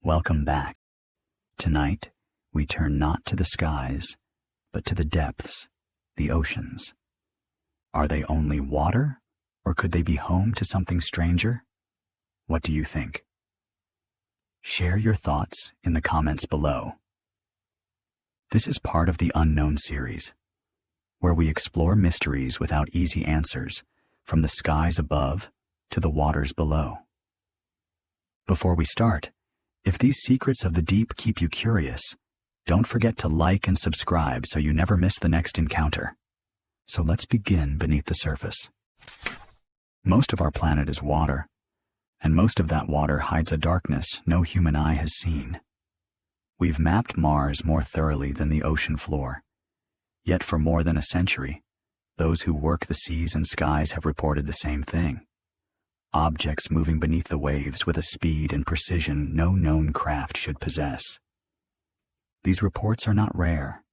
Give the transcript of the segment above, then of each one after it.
Welcome back. Tonight, we turn not to the skies, but to the depths, the oceans. Are they only water, or could they be home to something stranger? What do you think? Share your thoughts in the comments below. This is part of the Unknown series, where we explore mysteries without easy answers, from the skies above to the waters below. Before we start, if these secrets of the deep keep you curious, don't forget to like and subscribe so you never miss the next encounter. So let's begin beneath the surface. Most of our planet is water, and most of that water hides a darkness no human eye has seen. We've mapped Mars more thoroughly than the ocean floor. Yet for more than a century, those who work the seas and skies have reported the same thing. Objects moving beneath the waves with a speed and precision no known craft should possess. These reports are not rare.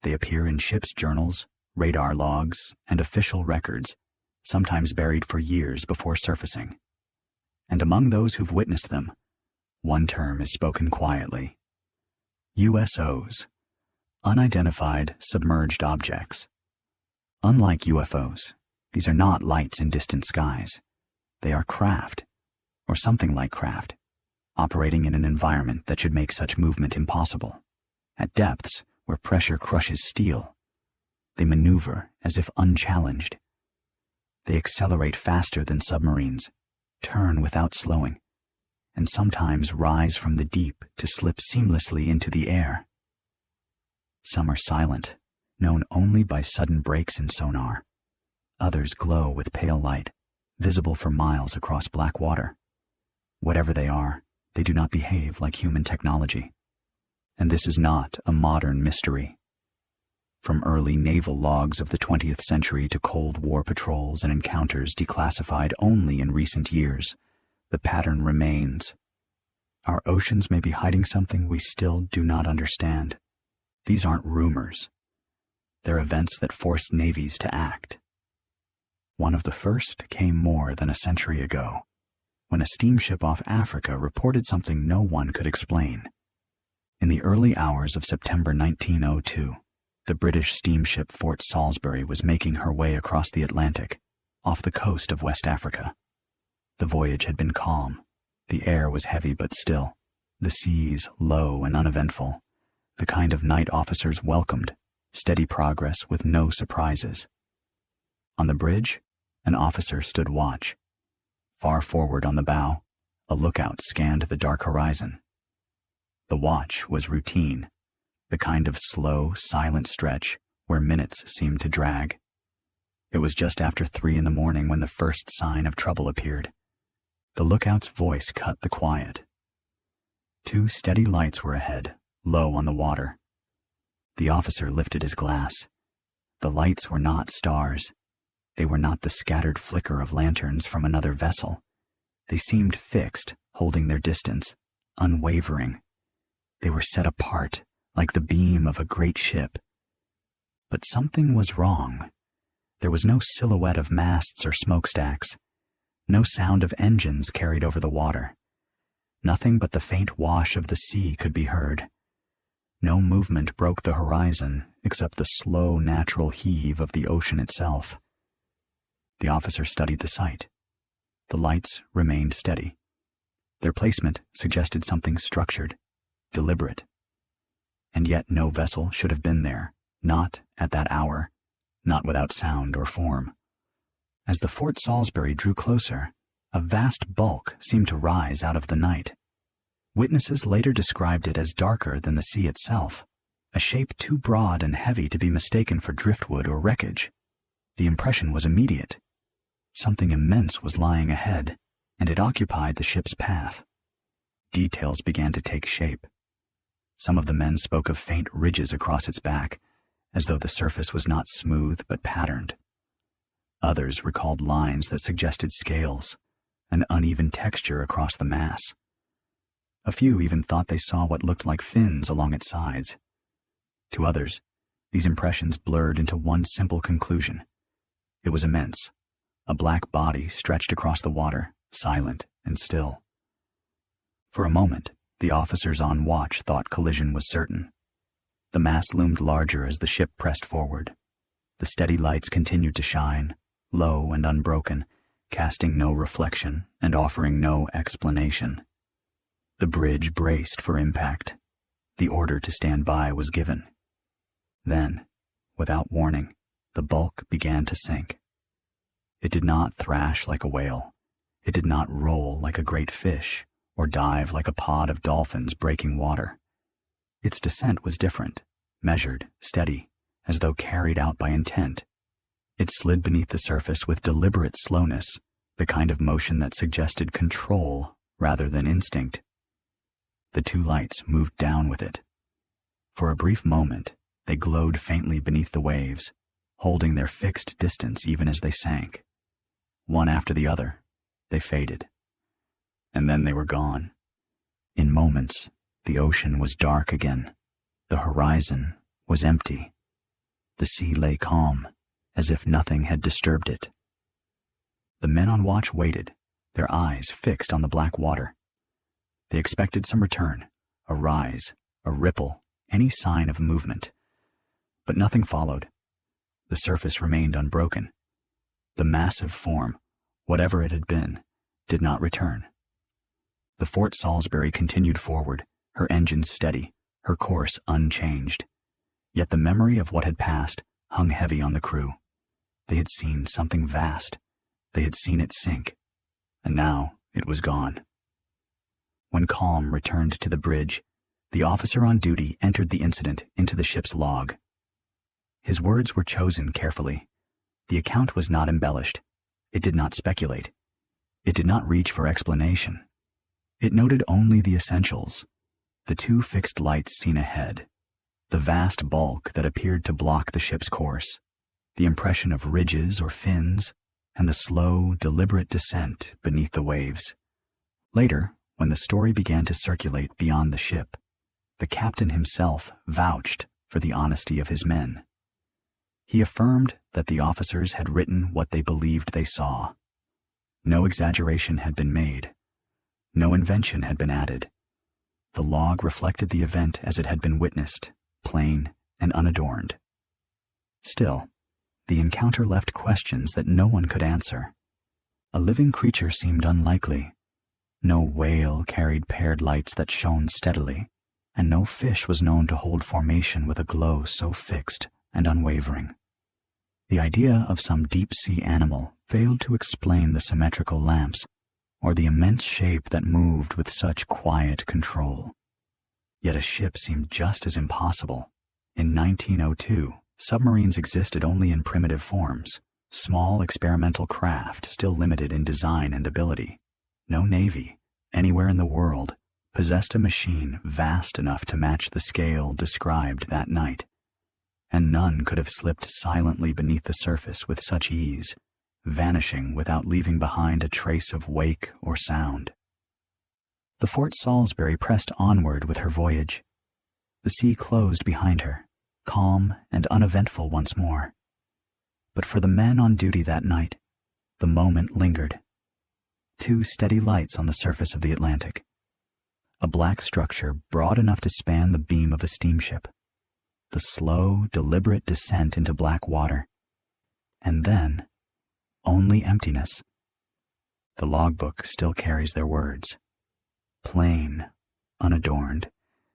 They appear in ships' journals, radar logs, and official records, sometimes buried for years before surfacing. And among those who've witnessed them, one term is spoken quietly: USOs, Unidentified Submerged Objects. Unlike UFOs, these are not lights in distant skies. They are craft, or something like craft, operating in an environment that should make such movement impossible. At depths where pressure crushes steel, they maneuver as if unchallenged. They accelerate faster than submarines, turn without slowing, and sometimes rise from the deep to slip seamlessly into the air. Some are silent, known only by sudden breaks in sonar. Others glow with pale light, visible for miles across black water. Whatever they are, they do not behave like human technology. And this is not a modern mystery. From early naval logs of the 20th century to Cold War patrols and encounters declassified only in recent years, the pattern remains. Our oceans may be hiding something we still do not understand. These aren't rumors. They're events that forced navies to act. One of the first came more than a century ago, when a steamship off Africa reported something no one could explain. In the early hours of September 1902, the British steamship Fort Salisbury was making her way across the Atlantic, off the coast of West Africa. The voyage had been calm. The air was heavy but still, the seas low and uneventful, the kind of night officers welcomed, steady progress with no surprises. On the bridge, an officer stood watch. Far forward on the bow, a lookout scanned the dark horizon. The watch was routine, the kind of slow, silent stretch where minutes seemed to drag. It was just after 3 in the morning when the first sign of trouble appeared. The lookout's voice cut the quiet. 2 steady lights were ahead, low on the water. The officer lifted his glass. The lights were not stars. They were not the scattered flicker of lanterns from another vessel. They seemed fixed, holding their distance, unwavering. They were set apart, like the beam of a great ship. But something was wrong. There was no silhouette of masts or smokestacks. No sound of engines carried over the water. Nothing but the faint wash of the sea could be heard. No movement broke the horizon except the slow, natural heave of the ocean itself. The officer studied the sight. The lights remained steady. Their placement suggested something structured, deliberate. And yet no vessel should have been there, not at that hour, not without sound or form. As the Fort Salisbury drew closer, a vast bulk seemed to rise out of the night. Witnesses later described it as darker than the sea itself, a shape too broad and heavy to be mistaken for driftwood or wreckage. The impression was immediate. Something immense was lying ahead, and it occupied the ship's path. Details began to take shape. Some of the men spoke of faint ridges across its back, as though the surface was not smooth but patterned. Others recalled lines that suggested scales, an uneven texture across the mass. A few even thought they saw what looked like fins along its sides. To others, these impressions blurred into one simple conclusion. It was immense, a black body stretched across the water, silent and still. For a moment, the officers on watch thought collision was certain. The mass loomed larger as the ship pressed forward. The steady lights continued to shine, low and unbroken, casting no reflection and offering no explanation. The bridge braced for impact. The order to stand by was given. Then, without warning, the bulk began to sink. It did not thrash like a whale. It did not roll like a great fish or dive like a pod of dolphins breaking water. Its descent was different, measured, steady, as though carried out by intent. It slid beneath the surface with deliberate slowness, the kind of motion that suggested control rather than instinct. The two lights moved down with it. For a brief moment, they glowed faintly beneath the waves, holding their fixed distance even as they sank. One after the other, they faded. And then they were gone. In moments, the ocean was dark again. The horizon was empty. The sea lay calm, as if nothing had disturbed it. The men on watch waited, their eyes fixed on the black water. They expected some return, a rise, a ripple, any sign of movement. But nothing followed. The surface remained unbroken. The massive form, whatever it had been, did not return. The Fort Salisbury continued forward, her engines steady, her course unchanged. Yet the memory of what had passed hung heavy on the crew. They had seen something vast. They had seen it sink. And now it was gone. When calm returned to the bridge, the officer on duty entered the incident into the ship's log. His words were chosen carefully. The account was not embellished. It did not speculate. It did not reach for explanation. It noted only the essentials. The two fixed lights seen ahead, the vast bulk that appeared to block the ship's course, the impression of ridges or fins, and the slow, deliberate descent beneath the waves. Later, when the story began to circulate beyond the ship, the captain himself vouched for the honesty of his men. He affirmed that the officers had written what they believed they saw. No exaggeration had been made. No invention had been added. The log reflected the event as it had been witnessed, plain and unadorned. Still, the encounter left questions that no one could answer. A living creature seemed unlikely. No whale carried paired lights that shone steadily, and no fish was known to hold formation with a glow so fixed and unwavering. The idea of some deep-sea animal failed to explain the symmetrical lamps or the immense shape that moved with such quiet control. Yet a ship seemed just as impossible. In 1902, submarines existed only in primitive forms, small experimental craft still limited in design and ability. No navy, anywhere in the world, possessed a machine vast enough to match the scale described that night. And none could have slipped silently beneath the surface with such ease, vanishing without leaving behind a trace of wake or sound. The Fort Salisbury pressed onward with her voyage. The sea closed behind her, calm and uneventful once more. But for the men on duty that night, the moment lingered. Two steady lights on the surface of the Atlantic. A black structure broad enough to span the beam of a steamship. The slow, deliberate descent into black water. And then, only emptiness. The logbook still carries their words. Plain, unadorned,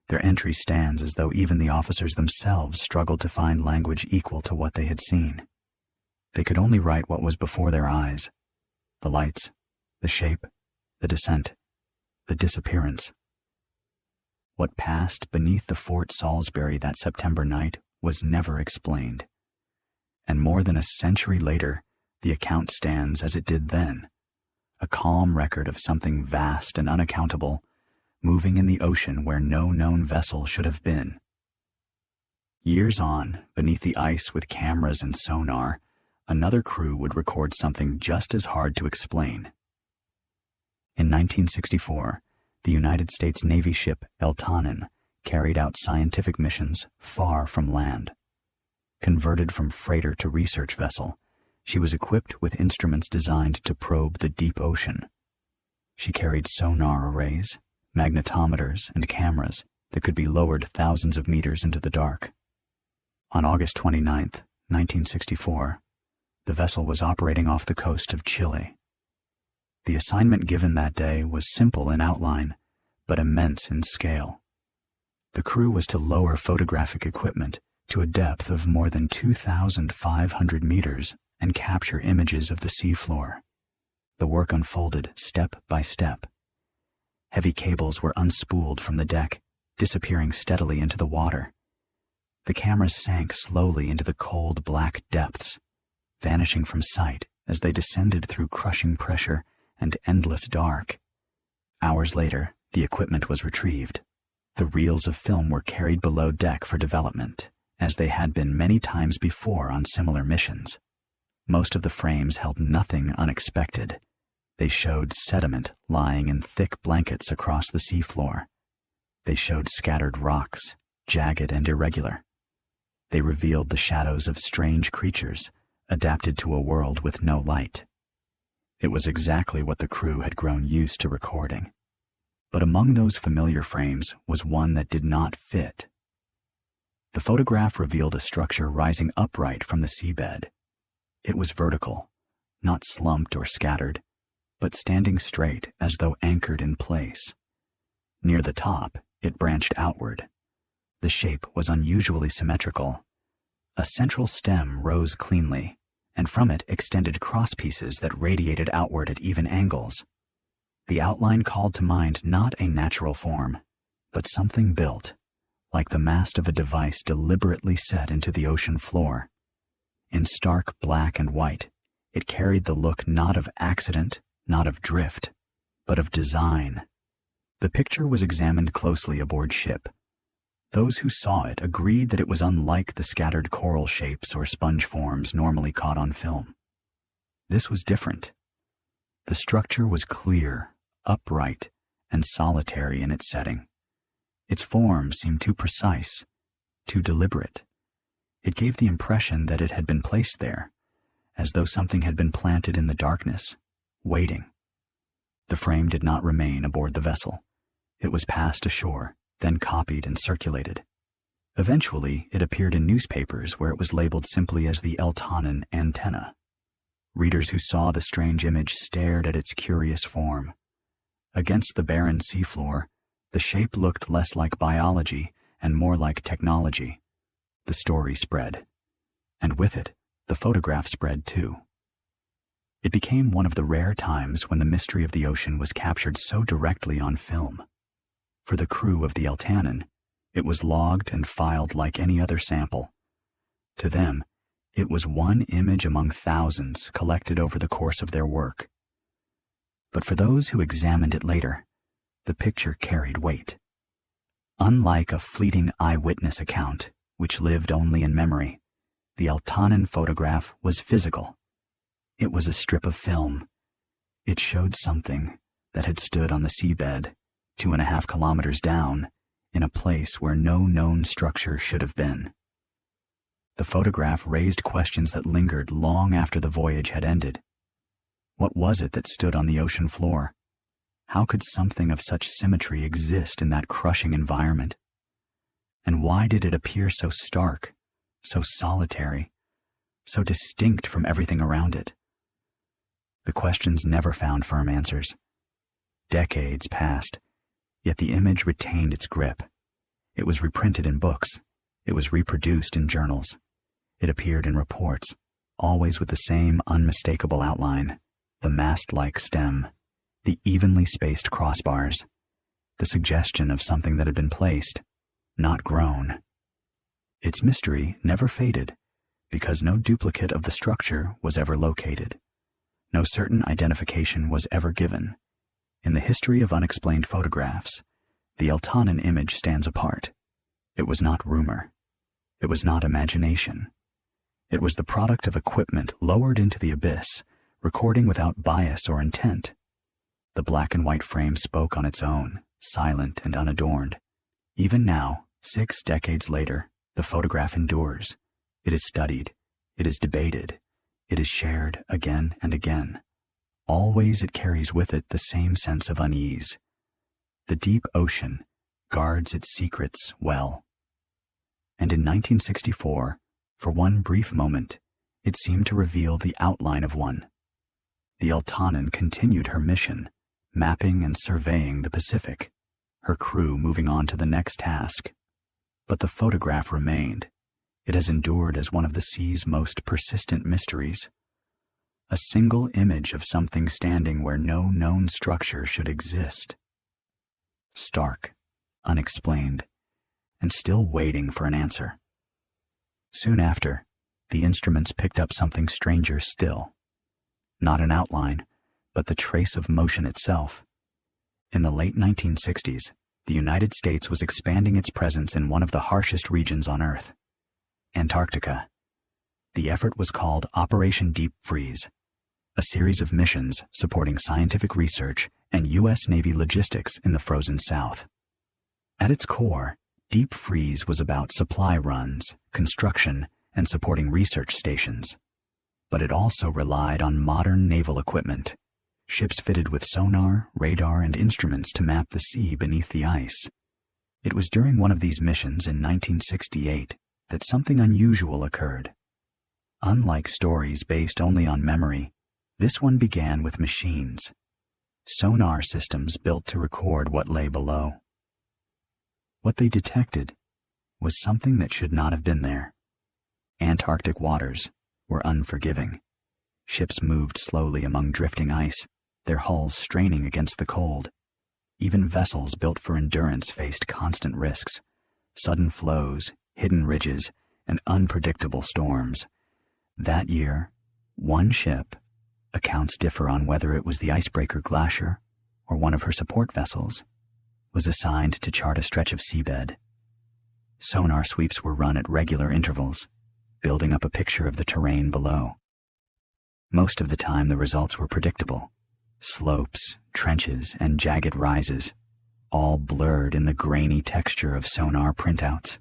their entry stands as though even the officers themselves struggled to find language equal to what they had seen. They could only write what was before their eyes. The lights, the shape, the descent, the disappearance. What passed beneath the Fort Salisbury that September night was never explained. And more than a century later, the account stands as it did then, a calm record of something vast and unaccountable, moving in the ocean where no known vessel should have been. Years on, beneath the ice with cameras and sonar, another crew would record something just as hard to explain. In 1964, the United States Navy ship Eltanin carried out scientific missions far from land. Converted from freighter to research vessel, she was equipped with instruments designed to probe the deep ocean. She carried sonar arrays, magnetometers, and cameras that could be lowered thousands of meters into the dark. On August 29, 1964, the vessel was operating off the coast of Chile. The assignment given that day was simple in outline, but immense in scale. The crew was to lower photographic equipment to a depth of more than 2,500 meters and capture images of the seafloor. The work unfolded step by step. Heavy cables were unspooled from the deck, disappearing steadily into the water. The cameras sank slowly into the cold black depths, vanishing from sight as they descended through crushing pressure and endless dark. Hours later, the equipment was retrieved. The reels of film were carried below deck for development, as they had been many times before on similar missions. Most of the frames held nothing unexpected. They showed sediment lying in thick blankets across the seafloor. They showed scattered rocks, jagged and irregular. They revealed the shadows of strange creatures, adapted to a world with no light. It was exactly what the crew had grown used to recording. But among those familiar frames was one that did not fit. The photograph revealed a structure rising upright from the seabed. It was vertical, not slumped or scattered, but standing straight as though anchored in place. Near the top, it branched outward. The shape was unusually symmetrical. A central stem rose cleanly, and from it extended crosspieces that radiated outward at even angles. The outline called to mind not a natural form, but something built, like the mast of a device deliberately set into the ocean floor. In stark black and white, it carried the look not of accident, not of drift, but of design. The picture was examined closely aboard ship. Those who saw it agreed that it was unlike the scattered coral shapes or sponge forms normally caught on film. This was different. The structure was clear, upright, and solitary in its setting. Its form seemed too precise, too deliberate. It gave the impression that it had been placed there, as though something had been planted in the darkness, waiting. The frame did not remain aboard the vessel. It was passed ashore, then copied and circulated. Eventually, it appeared in newspapers where it was labeled simply as the Eltanin antenna. Readers who saw the strange image stared at its curious form. Against the barren seafloor, the shape looked less like biology and more like technology. The story spread. And with it, the photograph spread too. It became one of the rare times when the mystery of the ocean was captured so directly on film. For the crew of the Eltanin, it was logged and filed like any other sample. To them, it was one image among thousands collected over the course of their work. But for those who examined it later, the picture carried weight. Unlike a fleeting eyewitness account, which lived only in memory, the Eltanin photograph was physical. It was a strip of film. It showed something that had stood on the seabed, 2.5 kilometers down, in a place where no known structure should have been. The photograph raised questions that lingered long after the voyage had ended. What was it that stood on the ocean floor? How could something of such symmetry exist in that crushing environment? And why did it appear so stark, so solitary, so distinct from everything around it? The questions never found firm answers. Decades passed, yet the image retained its grip. It was reprinted in books. It was reproduced in journals. It appeared in reports, always with the same unmistakable outline, the mast-like stem, the evenly spaced crossbars, the suggestion of something that had been placed, not grown. Its mystery never faded, because no duplicate of the structure was ever located. No certain identification was ever given. In the history of unexplained photographs, the Eltanin image stands apart. It was not rumor. It was not imagination. It was the product of equipment lowered into the abyss, recording without bias or intent. The black and white frame spoke on its own, silent and unadorned. Even now, 6 decades later, the photograph endures. It is studied. It is debated. It is shared again and again. Always it carries with it the same sense of unease. The deep ocean guards its secrets well. And in 1964, for one brief moment, it seemed to reveal the outline of one. The Eltanin continued her mission, mapping and surveying the Pacific, her crew moving on to the next task. But the photograph remained. It has endured as one of the sea's most persistent mysteries. A single image of something standing where no known structure should exist. Stark, unexplained, and still waiting for an answer. Soon after, the instruments picked up something stranger still. Not an outline, but the trace of motion itself. In the late 1960s, the United States was expanding its presence in one of the harshest regions on Earth, Antarctica. The effort was called Operation Deep Freeze, a series of missions supporting scientific research and U.S. Navy logistics in the frozen South. At its core, Deep Freeze was about supply runs, construction, and supporting research stations. But it also relied on modern naval equipment, ships fitted with sonar, radar, and instruments to map the sea beneath the ice. It was during one of these missions in 1968 that something unusual occurred. Unlike stories based only on memory, this one began with machines, sonar systems built to record what lay below. What they detected was something that should not have been there. Antarctic waters were unforgiving. Ships moved slowly among drifting ice, their hulls straining against the cold. Even vessels built for endurance faced constant risks, sudden flows, hidden ridges, and unpredictable storms. That year, one ship, accounts differ on whether it was the icebreaker Glacier or one of her support vessels, was assigned to chart a stretch of seabed. Sonar sweeps were run at regular intervals, building up a picture of the terrain below. Most of the time the results were predictable. Slopes, trenches, and jagged rises, all blurred in the grainy texture of sonar printouts.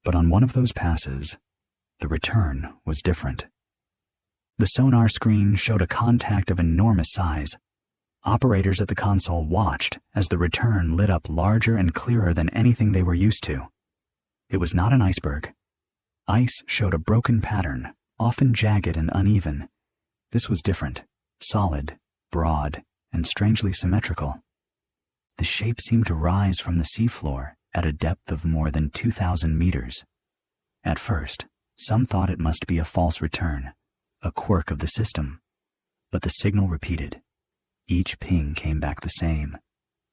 But on one of those passes, the return was different. The sonar screen showed a contact of enormous size. Operators at the console watched as the return lit up larger and clearer than anything they were used to. It was not an iceberg. Ice showed a broken pattern, often jagged and uneven. This was different, solid, broad, and strangely symmetrical. The shape seemed to rise from the seafloor at a depth of more than 2,000 meters. At first, some thought it must be a false return, a quirk of the system. But the signal repeated. Each ping came back the same,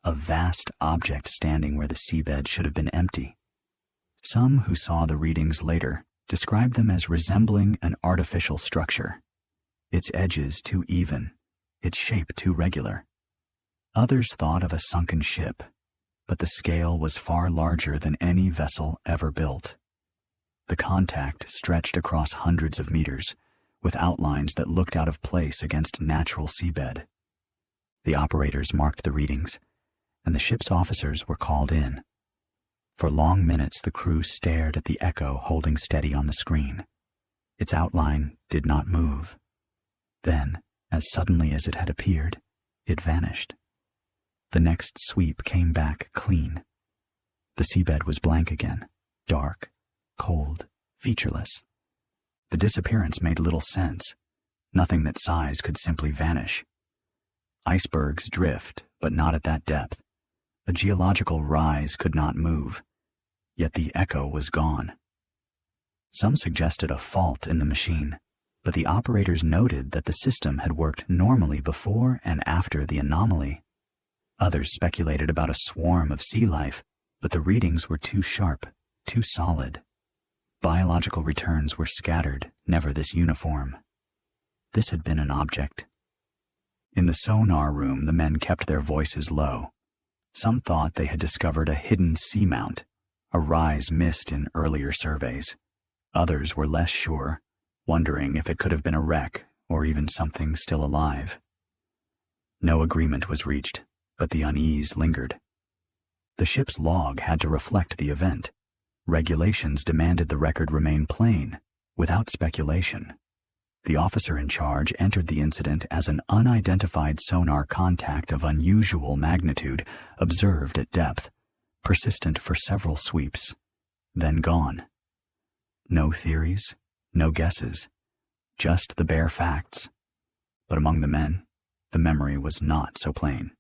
a vast object standing where the seabed should have been empty. Some who saw the readings later described them as resembling an artificial structure, its edges too even, its shape too regular. Others thought of a sunken ship, but the scale was far larger than any vessel ever built. The contact stretched across hundreds of meters, with outlines that looked out of place against natural seabed. The operators marked the readings, and the ship's officers were called in. For long minutes the crew stared at the echo holding steady on the screen. Its outline did not move. Then, as suddenly as it had appeared, it vanished. The next sweep came back clean. The seabed was blank again, dark, cold, featureless. The disappearance made little sense. Nothing that size could simply vanish. Icebergs drift, but not at that depth. A geological rise could not move. Yet the echo was gone. Some suggested a fault in the machine, but the operators noted that the system had worked normally before and after the anomaly. Others speculated about a swarm of sea life, but the readings were too sharp, too solid. Biological returns were scattered, never this uniform. This had been an object. In the sonar room, the men kept their voices low. Some thought they had discovered a hidden seamount, a rise missed in earlier surveys. Others were less sure, wondering if it could have been a wreck or even something still alive. No agreement was reached, but the unease lingered. The ship's log had to reflect the event. Regulations demanded the record remain plain, without speculation. The officer in charge entered the incident as an unidentified sonar contact of unusual magnitude observed at depth, persistent for several sweeps, then gone. No theories, no guesses, just the bare facts. But among the men, the memory was not so plain.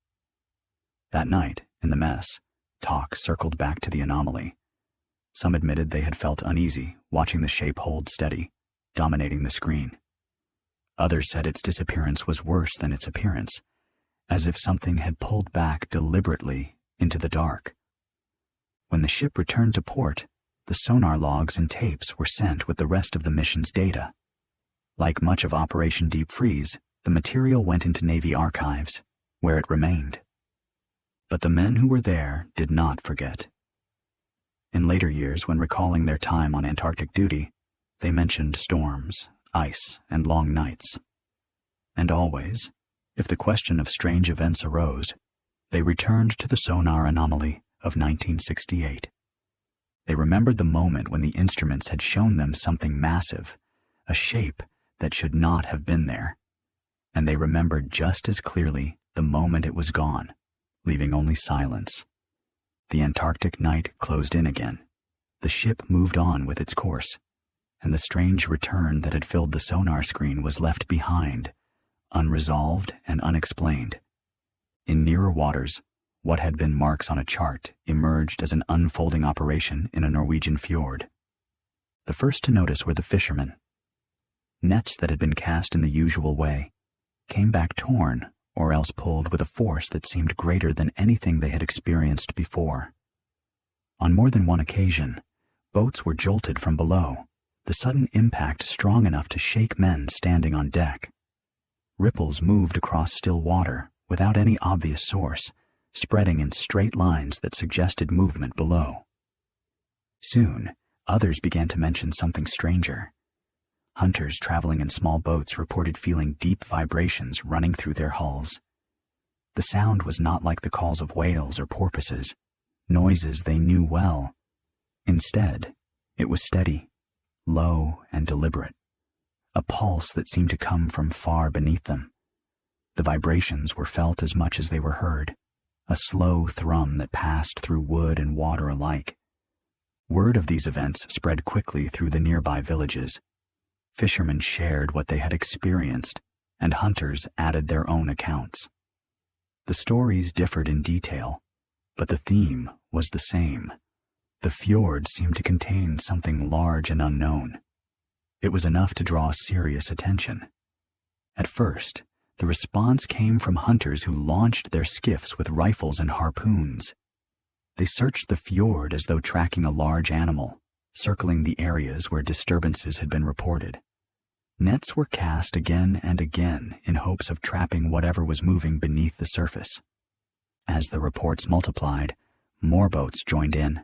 That night, in the mess, talk circled back to the anomaly. Some admitted they had felt uneasy watching the shape hold steady, dominating the screen. Others said its disappearance was worse than its appearance, as if something had pulled back deliberately into the dark. When the ship returned to port, the sonar logs and tapes were sent with the rest of the mission's data. Like much of Operation Deep Freeze, the material went into Navy archives, where it remained. But the men who were there did not forget. In later years, when recalling their time on Antarctic duty, they mentioned storms, ice, and long nights. And always, if the question of strange events arose, they returned to the sonar anomaly of 1968. They remembered the moment when the instruments had shown them something massive, a shape that should not have been there. And they remembered just as clearly the moment it was gone, leaving only silence. The Antarctic night closed in again. The ship moved on with its course, and the strange return that had filled the sonar screen was left behind, unresolved and unexplained. In nearer waters, what had been marks on a chart emerged as an unfolding operation in a Norwegian fjord. The first to notice were the fishermen. Nets that had been cast in the usual way came back torn or else pulled with a force that seemed greater than anything they had experienced before. On more than one occasion, boats were jolted from below, the sudden impact strong enough to shake men standing on deck. Ripples moved across still water without any obvious source, spreading in straight lines that suggested movement below. Soon, others began to mention something stranger. Hunters traveling in small boats reported feeling deep vibrations running through their hulls. The sound was not like the calls of whales or porpoises, noises they knew well. Instead, it was steady, low and deliberate, a pulse that seemed to come from far beneath them. The vibrations were felt as much as they were heard, a slow thrum that passed through wood and water alike. Word of these events spread quickly through the nearby villages. Fishermen shared what they had experienced, and hunters added their own accounts. The stories differed in detail, but the theme was the same. The fjord seemed to contain something large and unknown. It was enough to draw serious attention. At first, the response came from hunters who launched their skiffs with rifles and harpoons. They searched the fjord as though tracking a large animal, circling the areas where disturbances had been reported. Nets were cast again and again in hopes of trapping whatever was moving beneath the surface. As the reports multiplied, more boats joined in.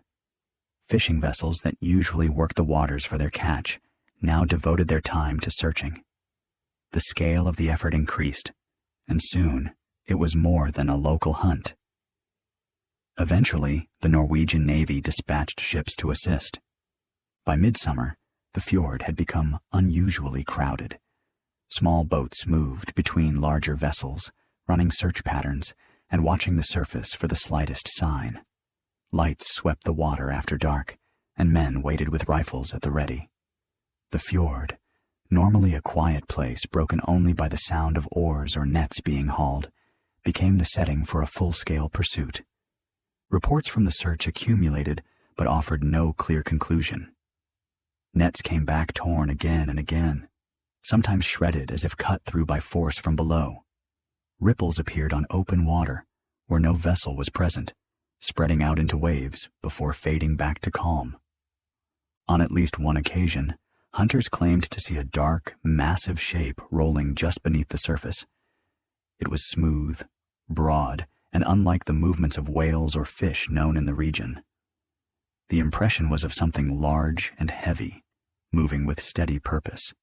Fishing vessels that usually worked the waters for their catch now devoted their time to searching. The scale of the effort increased, and soon it was more than a local hunt. Eventually, the Norwegian Navy dispatched ships to assist. By midsummer, the fjord had become unusually crowded. Small boats moved between larger vessels, running search patterns and watching the surface for the slightest sign. Lights swept the water after dark, and men waited with rifles at the ready. The fjord, normally a quiet place broken only by the sound of oars or nets being hauled, became the setting for a full-scale pursuit. Reports from the search accumulated but offered no clear conclusion. Nets came back torn again and again, sometimes shredded as if cut through by force from below. Ripples appeared on open water, where no vessel was present, spreading out into waves before fading back to calm. On at least one occasion, hunters claimed to see a dark, massive shape rolling just beneath the surface. It was smooth, broad, and unlike the movements of whales or fish known in the region. The impression was of something large and heavy, moving with steady purpose.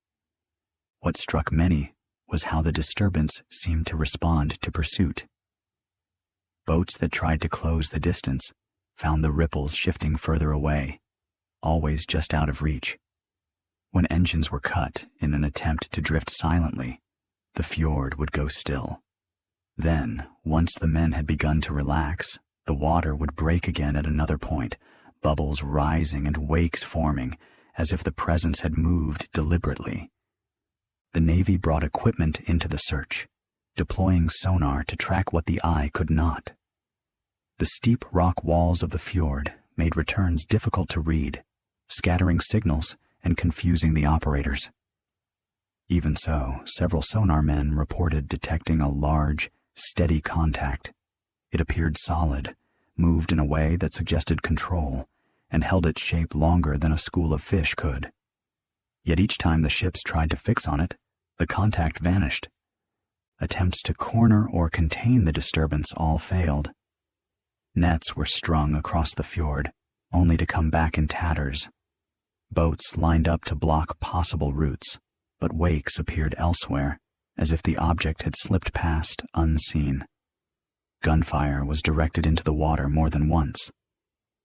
What struck many was how the disturbance seemed to respond to pursuit. Boats that tried to close the distance found the ripples shifting further away, always just out of reach. When engines were cut in an attempt to drift silently, the fjord would go still. Then, once the men had begun to relax, the water would break again at another point, bubbles rising and wakes forming, as if the presence had moved deliberately. The Navy brought equipment into the search, deploying sonar to track what the eye could not. The steep rock walls of the fjord made returns difficult to read, scattering signals and confusing the operators. Even so, several sonar men reported detecting a large, steady contact. It appeared solid, moved in a way that suggested control, and held its shape longer than a school of fish could. Yet each time the ships tried to fix on it, the contact vanished. Attempts to corner or contain the disturbance all failed. Nets were strung across the fjord, only to come back in tatters. Boats lined up to block possible routes, but wakes appeared elsewhere, as if the object had slipped past unseen. Gunfire was directed into the water more than once.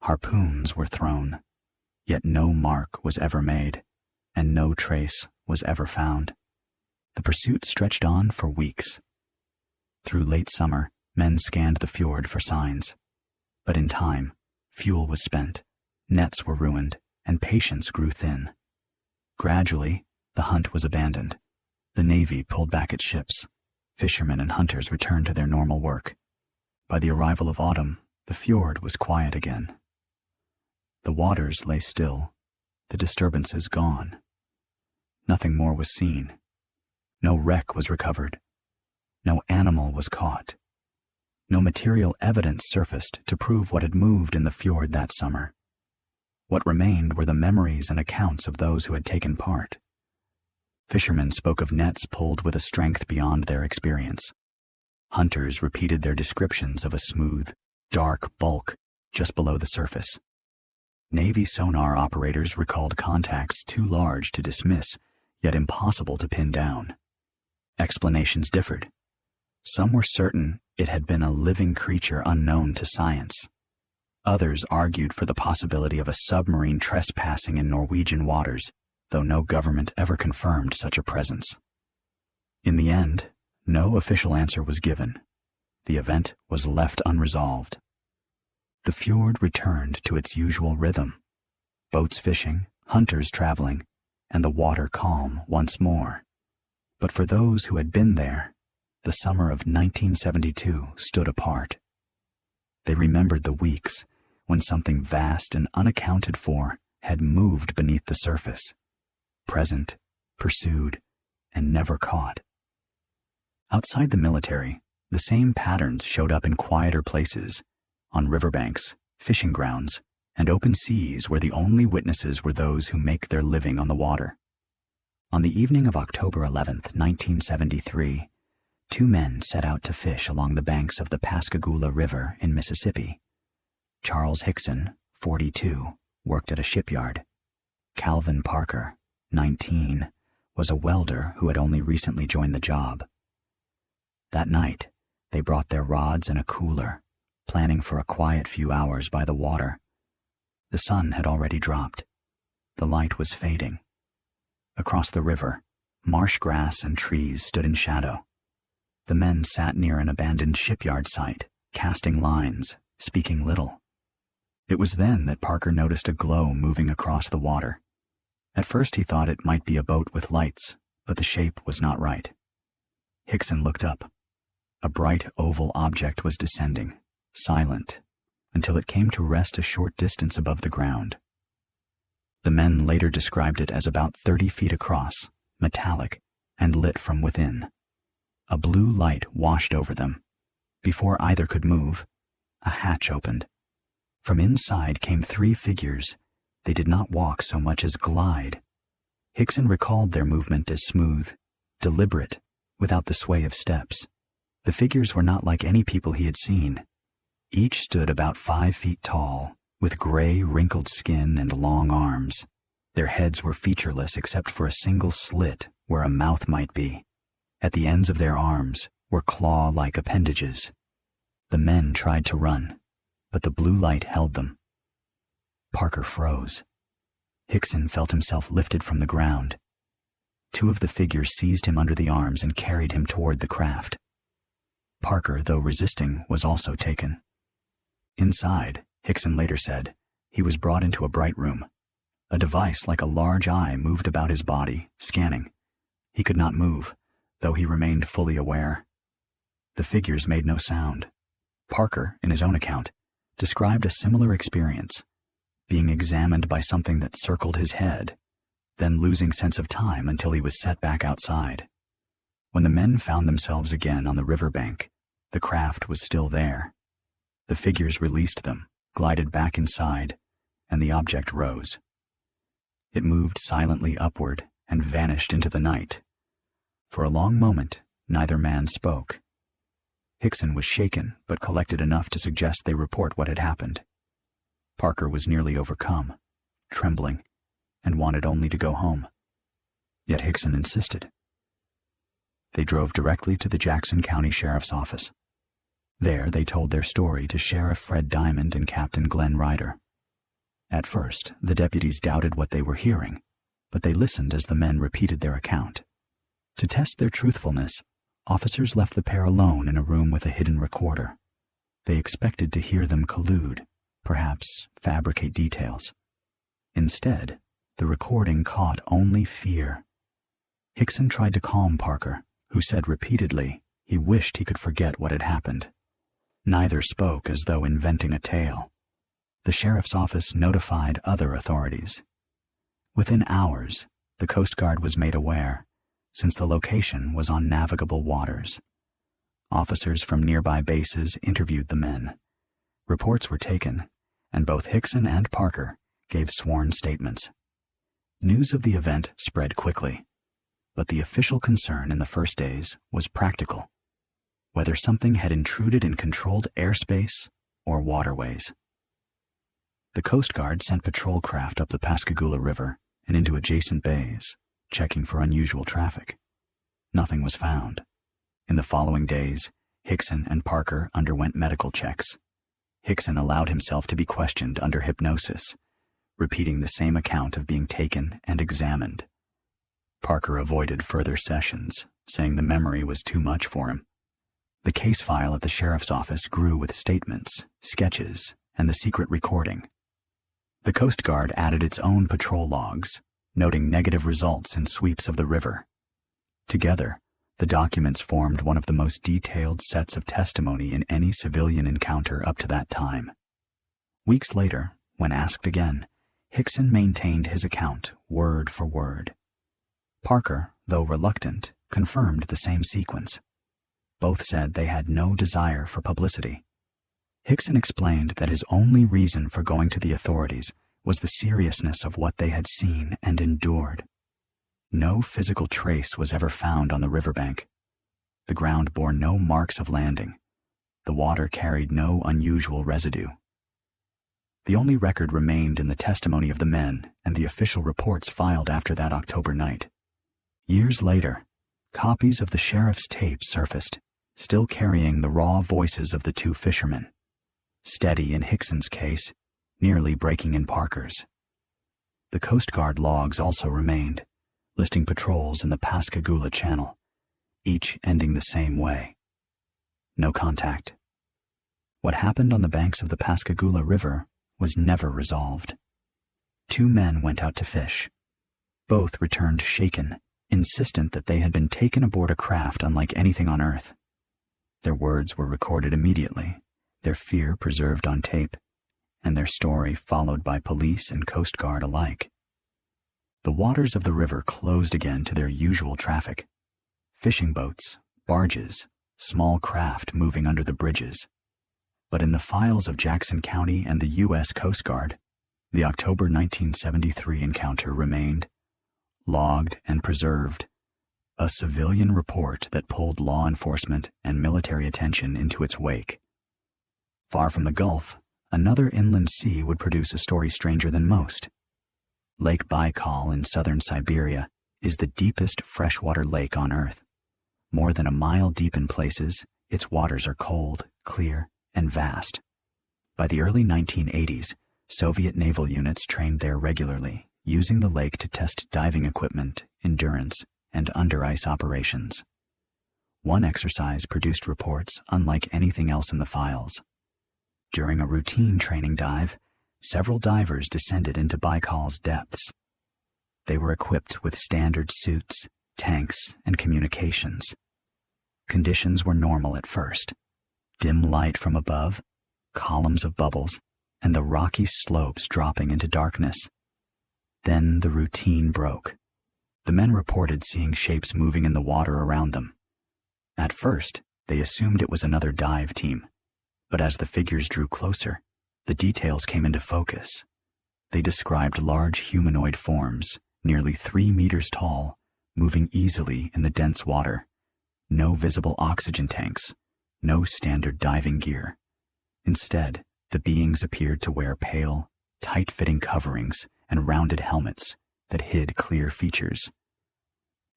Harpoons were thrown, yet no mark was ever made, and no trace was ever found. The pursuit stretched on for weeks. Through late summer, men scanned the fjord for signs. But in time, fuel was spent, nets were ruined, and patience grew thin. Gradually, the hunt was abandoned. The Navy pulled back its ships. Fishermen and hunters returned to their normal work. By the arrival of autumn, the fjord was quiet again. The waters lay still, the disturbances gone. Nothing more was seen. No wreck was recovered. No animal was caught. No material evidence surfaced to prove what had moved in the fjord that summer. What remained were the memories and accounts of those who had taken part. Fishermen spoke of nets pulled with a strength beyond their experience. Hunters repeated their descriptions of a smooth, dark bulk just below the surface. Navy sonar operators recalled contacts too large to dismiss, yet impossible to pin down. Explanations differed. Some were certain it had been a living creature unknown to science. Others argued for the possibility of a submarine trespassing in Norwegian waters, though no government ever confirmed such a presence. In the end, no official answer was given. The event was left unresolved. The fjord returned to its usual rhythm: boats fishing, hunters traveling, and the water calm once more. But for those who had been there, the summer of 1972 stood apart. They remembered the weeks when something vast and unaccounted for had moved beneath the surface, present, pursued, and never caught. Outside the military, the same patterns showed up in quieter places, on riverbanks, fishing grounds, and open seas where the only witnesses were those who make their living on the water. On the evening of October 11th, 1973, 2 men set out to fish along the banks of the Pascagoula River in Mississippi. Charles Hickson, 42, worked at a shipyard. Calvin Parker, 19, was a welder who had only recently joined the job. That night, they brought their rods and a cooler, planning for a quiet few hours by the water. The sun had already dropped. The light was fading. Across the river, marsh grass and trees stood in shadow. The men sat near an abandoned shipyard site, casting lines, speaking little. It was then that Parker noticed a glow moving across the water. At first he thought it might be a boat with lights, but the shape was not right. Hickson looked up. A bright oval object was descending, silent, until it came to rest a short distance above the ground. The men later described it as about 30 feet across, metallic, and lit from within. A blue light washed over them. Before either could move, a hatch opened. From inside came 3 figures. They did not walk so much as glide. Hickson recalled their movement as smooth, deliberate, without the sway of steps. The figures were not like any people he had seen. Each stood about 5 feet tall, with gray, wrinkled skin and long arms. Their heads were featureless except for a single slit where a mouth might be. At the ends of their arms were claw-like appendages. The men tried to run, but the blue light held them. Parker froze. Hickson felt himself lifted from the ground. Two of the figures seized him under the arms and carried him toward the craft. Parker, though resisting, was also taken. Inside, Hickson later said, he was brought into a bright room. A device like a large eye moved about his body, scanning. He could not move, though he remained fully aware. The figures made no sound. Parker, in his own account, described a similar experience, being examined by something that circled his head, then losing sense of time until he was set back outside. When the men found themselves again on the riverbank, the craft was still there. The figures released them, glided back inside, and the object rose. It moved silently upward and vanished into the night. For a long moment, neither man spoke. Hickson was shaken, but collected enough to suggest they report what had happened. Parker was nearly overcome, trembling, and wanted only to go home. Yet Hickson insisted. They drove directly to the Jackson County Sheriff's Office. There they told their story to Sheriff Fred Diamond and Captain Glenn Ryder. At first, the deputies doubted what they were hearing, but they listened as the men repeated their account. To test their truthfulness, officers left the pair alone in a room with a hidden recorder. They expected to hear them collude, perhaps fabricate details. Instead, the recording caught only fear. Hickson tried to calm Parker, who said repeatedly he wished he could forget what had happened. Neither spoke as though inventing a tale. The sheriff's office notified other authorities. Within hours, the Coast Guard was made aware, since the location was on navigable waters. Officers from nearby bases interviewed the men. Reports were taken, and both Hickson and Parker gave sworn statements. News of the event spread quickly, but the official concern in the first days was practical, whether something had intruded in controlled airspace or waterways. The Coast Guard sent patrol craft up the Pascagoula River and into adjacent bays, checking for unusual traffic. Nothing was found. In the following days, Hickson and Parker underwent medical checks. Hickson allowed himself to be questioned under hypnosis, repeating the same account of being taken and examined. Parker avoided further sessions, saying the memory was too much for him. The case file at the sheriff's office grew with statements, sketches, and the secret recording. The Coast Guard added its own patrol logs, noting negative results in sweeps of the river. Together, the documents formed one of the most detailed sets of testimony in any civilian encounter up to that time. Weeks later, when asked again, Hickson maintained his account word for word. Parker, though reluctant, confirmed the same sequence. Both said they had no desire for publicity. Hickson explained that his only reason for going to the authorities was the seriousness of what they had seen and endured. No physical trace was ever found on the riverbank. The ground bore no marks of landing. The water carried no unusual residue. The only record remained in the testimony of the men and the official reports filed after that October night. Years later, copies of the sheriff's tape surfaced, still carrying the raw voices of the two fishermen. Steady in Hickson's case, nearly breaking in Parker's. The Coast Guard logs also remained, listing patrols in the Pascagoula Channel, each ending the same way. No contact. What happened on the banks of the Pascagoula River was never resolved. Two men went out to fish. Both returned shaken, insistent that they had been taken aboard a craft unlike anything on Earth. Their words were recorded immediately, their fear preserved on tape, and their story followed by police and Coast Guard alike. The waters of the river closed again to their usual traffic. Fishing boats, barges, small craft moving under the bridges. But in the files of Jackson County and the U.S. Coast Guard, the October 1973 encounter remained, logged and preserved, a civilian report that pulled law enforcement and military attention into its wake. Far from the Gulf, another inland sea would produce a story stranger than most. Lake Baikal in southern Siberia is the deepest freshwater lake on Earth. More than a mile deep in places, its waters are cold, clear, and vast. By the early 1980s, Soviet naval units trained there regularly, using the lake to test diving equipment, endurance, and under-ice operations. One exercise produced reports unlike anything else in the files. During a routine training dive, several divers descended into Baikal's depths. They were equipped with standard suits, tanks, and communications. Conditions were normal at first. Dim light from above, columns of bubbles, and the rocky slopes dropping into darkness. Then the routine broke. The men reported seeing shapes moving in the water around them. At first, they assumed it was another dive team, but as the figures drew closer, the details came into focus. They described large humanoid forms, nearly 3 meters tall, moving easily in the dense water. No visible oxygen tanks, no standard diving gear. Instead, the beings appeared to wear pale, tight-fitting coverings and rounded helmets that hid clear features.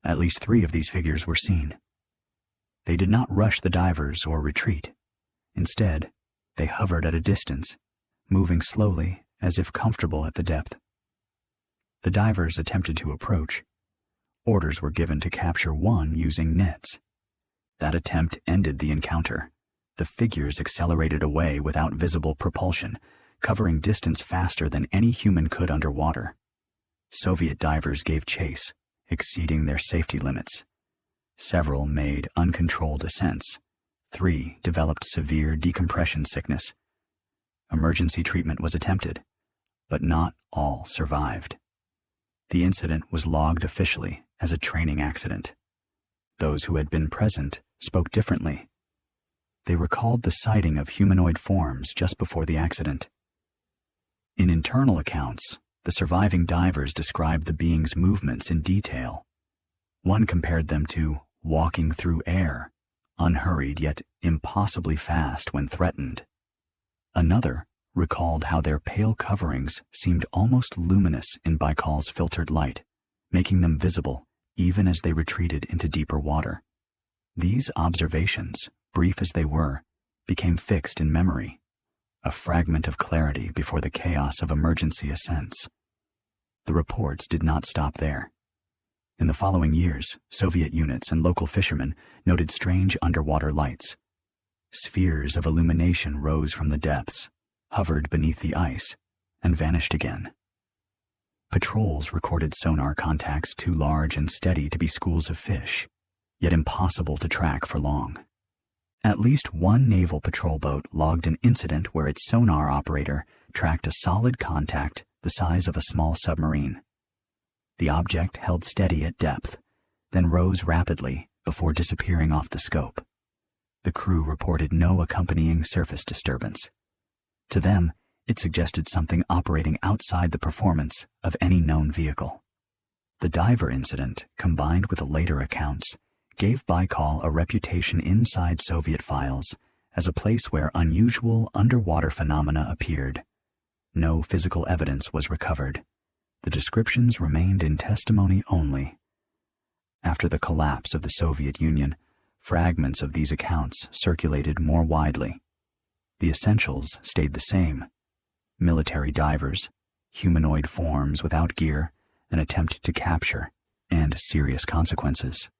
At least 3 of these figures were seen. They did not rush the divers or retreat. Instead, they hovered at a distance, moving slowly as if comfortable at the depth. The divers attempted to approach. Orders were given to capture one using nets. That attempt ended the encounter. The figures accelerated away without visible propulsion, covering distance faster than any human could underwater. Soviet divers gave chase, exceeding their safety limits. Several made uncontrolled ascents. 3 developed severe decompression sickness. Emergency treatment was attempted, but not all survived. The incident was logged officially as a training accident. Those who had been present spoke differently. They recalled the sighting of humanoid forms just before the accident. In internal accounts, the surviving divers described the beings' movements in detail. One compared them to walking through air, unhurried yet impossibly fast when threatened. Another recalled how their pale coverings seemed almost luminous in Baikal's filtered light, making them visible even as they retreated into deeper water. These observations, brief as they were, became fixed in memory, a fragment of clarity before the chaos of emergency ascents. The reports did not stop there. In the following years, Soviet units and local fishermen noted strange underwater lights. Spheres of illumination rose from the depths, hovered beneath the ice, and vanished again. Patrols recorded sonar contacts too large and steady to be schools of fish, yet impossible to track for long. At least one naval patrol boat logged an incident where its sonar operator tracked a solid contact the size of a small submarine. The object held steady at depth, then rose rapidly before disappearing off the scope. The crew reported no accompanying surface disturbance. To them, it suggested something operating outside the performance of any known vehicle. The diver incident, combined with the later accounts, gave Baikal a reputation inside Soviet files as a place where unusual underwater phenomena appeared. No physical evidence was recovered. The descriptions remained in testimony only. After the collapse of the Soviet Union, fragments of these accounts circulated more widely. The essentials stayed the same: military divers, humanoid forms without gear, an attempt to capture, and serious consequences.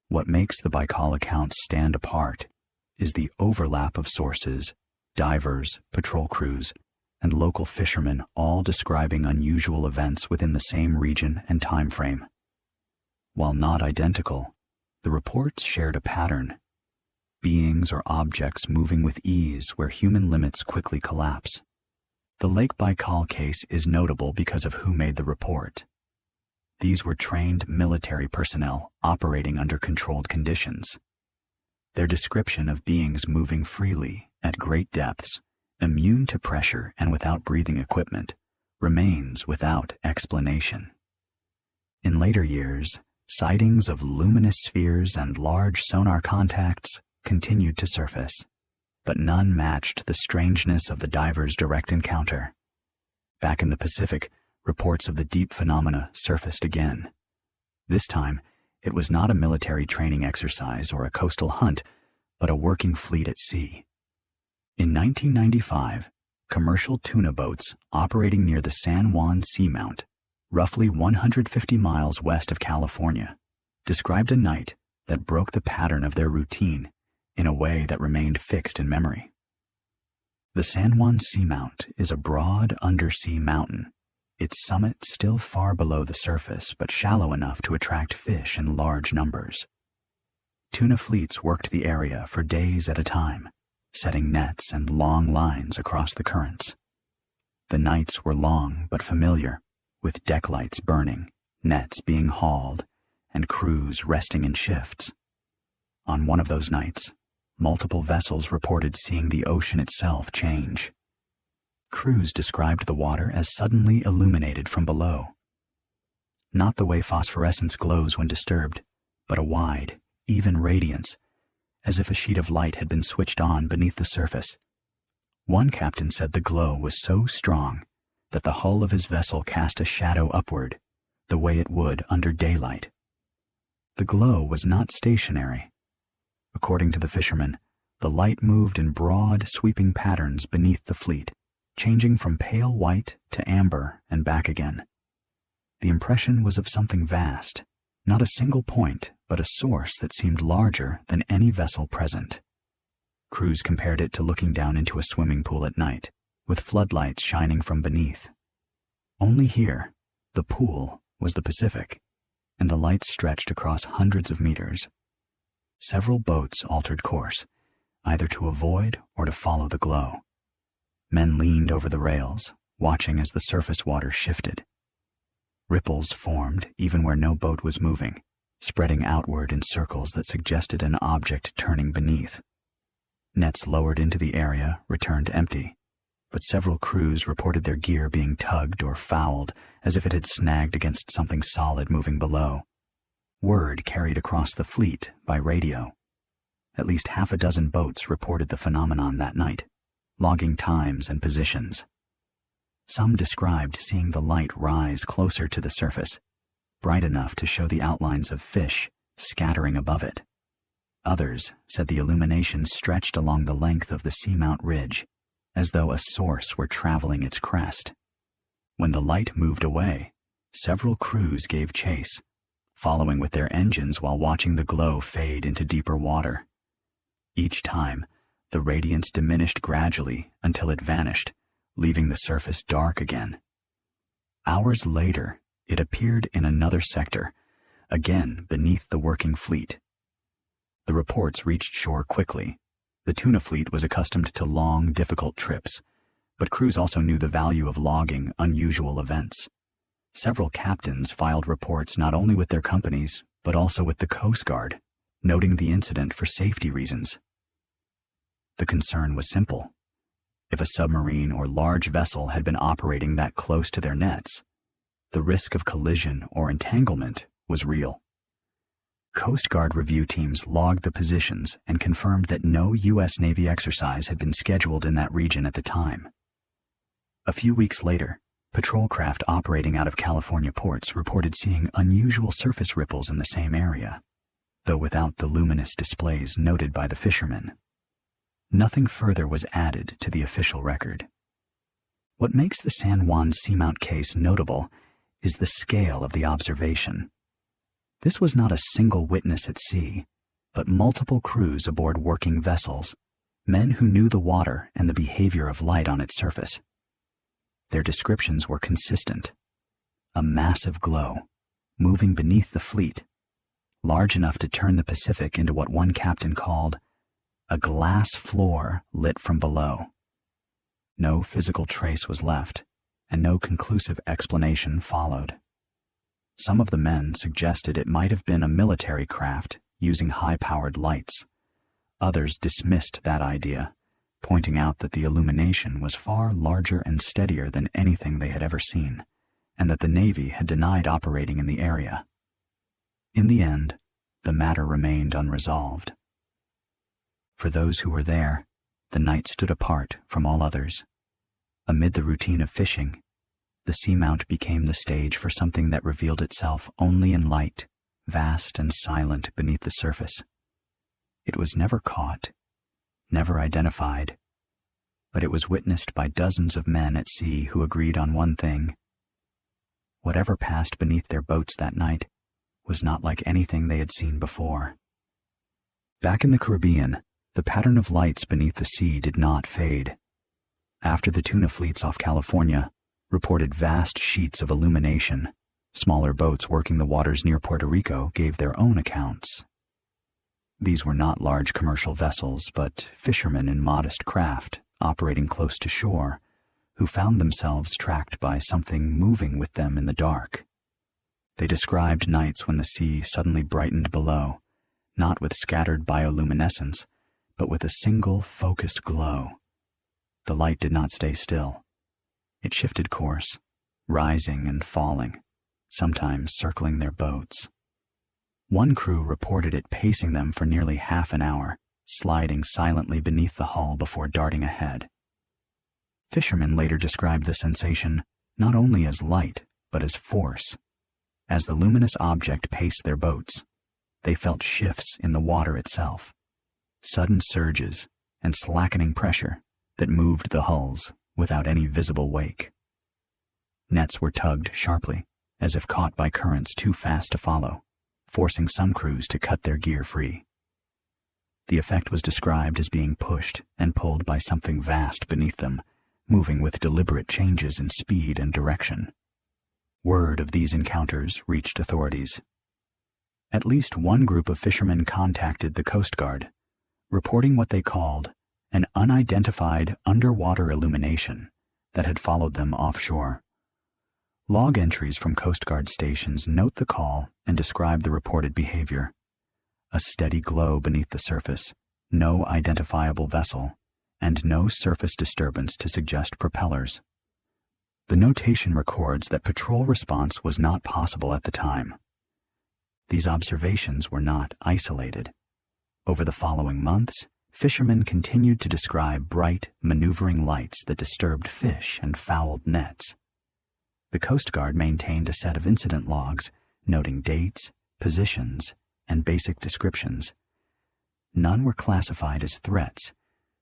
What makes the Baikal accounts stand apart is the overlap of sources: divers, patrol crews, and local fishermen, all describing unusual events within the same region and time frame. While not identical, the reports shared a pattern: beings or objects moving with ease where human limits quickly collapse. The Lake Baikal case is notable because of who made the report. These were trained military personnel operating under controlled conditions. Their description of beings moving freely at great depths, immune to pressure and without breathing equipment, remains without explanation. In later years, sightings of luminous spheres and large sonar contacts continued to surface, but none matched the strangeness of the divers' direct encounter. Back in the Pacific, reports of the deep phenomena surfaced again. This time, it was not a military training exercise or a coastal hunt, but a working fleet at sea. In 1995, commercial tuna boats operating near the San Juan Seamount roughly 150 miles west of California, described a night that broke the pattern of their routine in a way that remained fixed in memory. The San Juan Seamount is a broad undersea mountain, its summit still far below the surface but shallow enough to attract fish in large numbers. Tuna fleets worked the area for days at a time, setting nets and long lines across the currents. The nights were long but familiar, with deck lights burning, nets being hauled, and crews resting in shifts. On one of those nights, multiple vessels reported seeing the ocean itself change. Crews described the water as suddenly illuminated from below. Not the way phosphorescence glows when disturbed, but a wide, even radiance, as if a sheet of light had been switched on beneath the surface. One captain said the glow was so strong that the hull of his vessel cast a shadow upward, the way it would under daylight. The glow was not stationary. According to the fishermen, the light moved in broad, sweeping patterns beneath the fleet, changing from pale white to amber and back again. The impression was of something vast, not a single point, but a source that seemed larger than any vessel present. Crews compared it to looking down into a swimming pool at night, with floodlights shining from beneath. Only here, the pool was the Pacific, and the lights stretched across hundreds of meters. Several boats altered course, either to avoid or to follow the glow. Men leaned over the rails, watching as the surface water shifted. Ripples formed even where no boat was moving, spreading outward in circles that suggested an object turning beneath. Nets lowered into the area returned empty, but several crews reported their gear being tugged or fouled as if it had snagged against something solid moving below. Word carried across the fleet by radio. At least half a dozen boats reported the phenomenon that night, logging times and positions. Some described seeing the light rise closer to the surface, bright enough to show the outlines of fish scattering above it. Others said the illumination stretched along the length of the Seamount ridge, as though a source were traveling its crest. When the light moved away, several crews gave chase, following with their engines while watching the glow fade into deeper water. Each time, the radiance diminished gradually until it vanished, leaving the surface dark again. Hours later, it appeared in another sector, again beneath the working fleet. The reports reached shore quickly. The tuna fleet was accustomed to long, difficult trips, but crews also knew the value of logging unusual events. Several captains filed reports not only with their companies, but also with the Coast Guard, noting the incident for safety reasons. The concern was simple. If a submarine or large vessel had been operating that close to their nets, the risk of collision or entanglement was real. Coast Guard review teams logged the positions and confirmed that no U.S. Navy exercise had been scheduled in that region at the time. A few weeks later, patrol craft operating out of California ports reported seeing unusual surface ripples in the same area, though without the luminous displays noted by the fishermen. Nothing further was added to the official record. What makes the San Juan Seamount case notable is the scale of the observation. This was not a single witness at sea, but multiple crews aboard working vessels, men who knew the water and the behavior of light on its surface. Their descriptions were consistent. A massive glow, moving beneath the fleet, large enough to turn the Pacific into what one captain called a glass floor lit from below. No physical trace was left, and no conclusive explanation followed. Some of the men suggested it might have been a military craft using high-powered lights. Others dismissed that idea, pointing out that the illumination was far larger and steadier than anything they had ever seen, and that the Navy had denied operating in the area. In the end, the matter remained unresolved. For those who were there, the night stood apart from all others. Amid the routine of fishing, the Seamount became the stage for something that revealed itself only in light, vast and silent beneath the surface. It was never caught, never identified, but it was witnessed by dozens of men at sea who agreed on one thing. Whatever passed beneath their boats that night was not like anything they had seen before. Back in the Caribbean, the pattern of lights beneath the sea did not fade. After the tuna fleets off California reported vast sheets of illumination, smaller boats working the waters near Puerto Rico gave their own accounts. These were not large commercial vessels, but fishermen in modest craft operating close to shore, who found themselves tracked by something moving with them in the dark. They described nights when the sea suddenly brightened below, not with scattered bioluminescence, but with a single focused glow. The light did not stay still. It shifted course, rising and falling, sometimes circling their boats. One crew reported it pacing them for nearly half an hour, sliding silently beneath the hull before darting ahead. Fishermen later described the sensation not only as light, but as force. As the luminous object paced their boats, they felt shifts in the water itself, sudden surges and slackening pressure that moved the hulls without any visible wake. Nets were tugged sharply, as if caught by currents too fast to follow, forcing some crews to cut their gear free. The effect was described as being pushed and pulled by something vast beneath them, moving with deliberate changes in speed and direction. Word of these encounters reached authorities. At least one group of fishermen contacted the Coast Guard, reporting what they called an unidentified underwater illumination that had followed them offshore. Log entries from Coast Guard stations note the call and describe the reported behavior. A steady glow beneath the surface, no identifiable vessel, and no surface disturbance to suggest propellers. The notation records that patrol response was not possible at the time. These observations were not isolated. Over the following months, fishermen continued to describe bright, maneuvering lights that disturbed fish and fouled nets. The Coast Guard maintained a set of incident logs, noting dates, positions, and basic descriptions. None were classified as threats,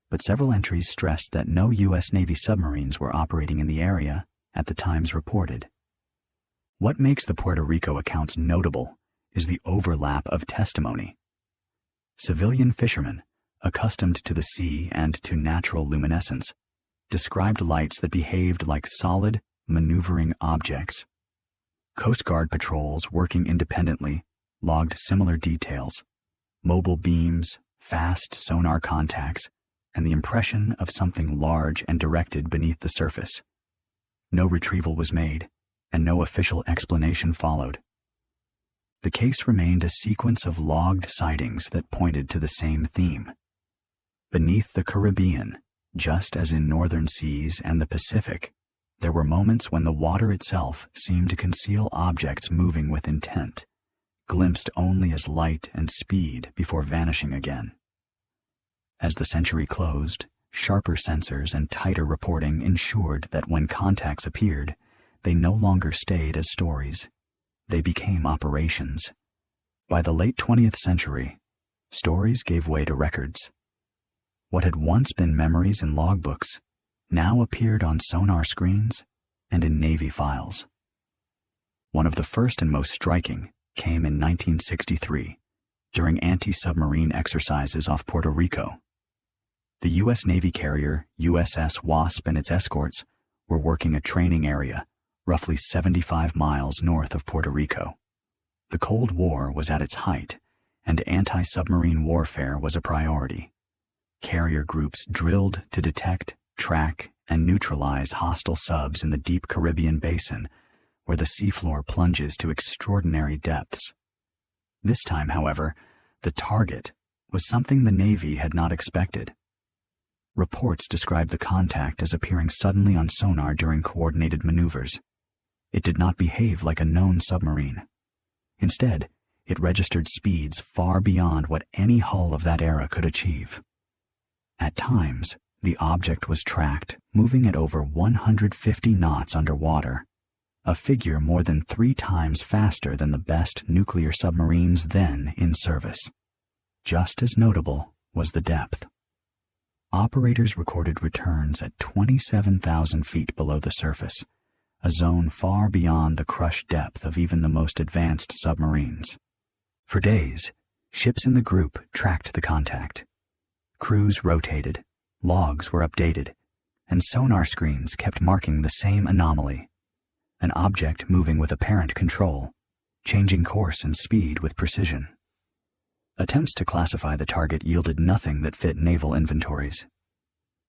but several entries stressed that no U.S. Navy submarines were operating in the area at the times reported. What makes the Puerto Rico accounts notable is the overlap of testimony. Civilian fishermen, accustomed to the sea and to natural luminescence, described lights that behaved like solid, maneuvering objects. Coast Guard patrols working independently logged similar details: mobile beams, fast sonar contacts, and the impression of something large and directed beneath the surface. No retrieval was made, and no official explanation followed. The case remained a sequence of logged sightings that pointed to the same theme. Beneath the Caribbean, just as in northern seas and the Pacific, there were moments when the water itself seemed to conceal objects moving with intent, glimpsed only as light and speed before vanishing again. As the century closed, sharper sensors and tighter reporting ensured that when contacts appeared, they no longer stayed as stories. They became operations. By the late 20th century, stories gave way to records. What had once been memories in logbooks now appeared on sonar screens and in Navy files. One of the first and most striking came in 1963, during anti-submarine exercises off Puerto Rico. The U.S. Navy carrier USS Wasp and its escorts were working a training area roughly 75 miles north of Puerto Rico. The Cold War was at its height, and anti-submarine warfare was a priority. Carrier groups drilled to detect, track, and neutralize hostile subs in the deep Caribbean basin, where the seafloor plunges to extraordinary depths. This time, however, the target was something the Navy had not expected. Reports described the contact as appearing suddenly on sonar during coordinated maneuvers. It did not behave like a known submarine. Instead, it registered speeds far beyond what any hull of that era could achieve. At times, the object was tracked, moving at over 150 knots underwater, a figure more than 3 times faster than the best nuclear submarines then in service. Just as notable was the depth. Operators recorded returns at 27,000 feet below the surface, a zone far beyond the crush depth of even the most advanced submarines. For days, ships in the group tracked the contact. Crews rotated, logs were updated, and sonar screens kept marking the same anomaly, an object moving with apparent control, changing course and speed with precision. Attempts to classify the target yielded nothing that fit naval inventories.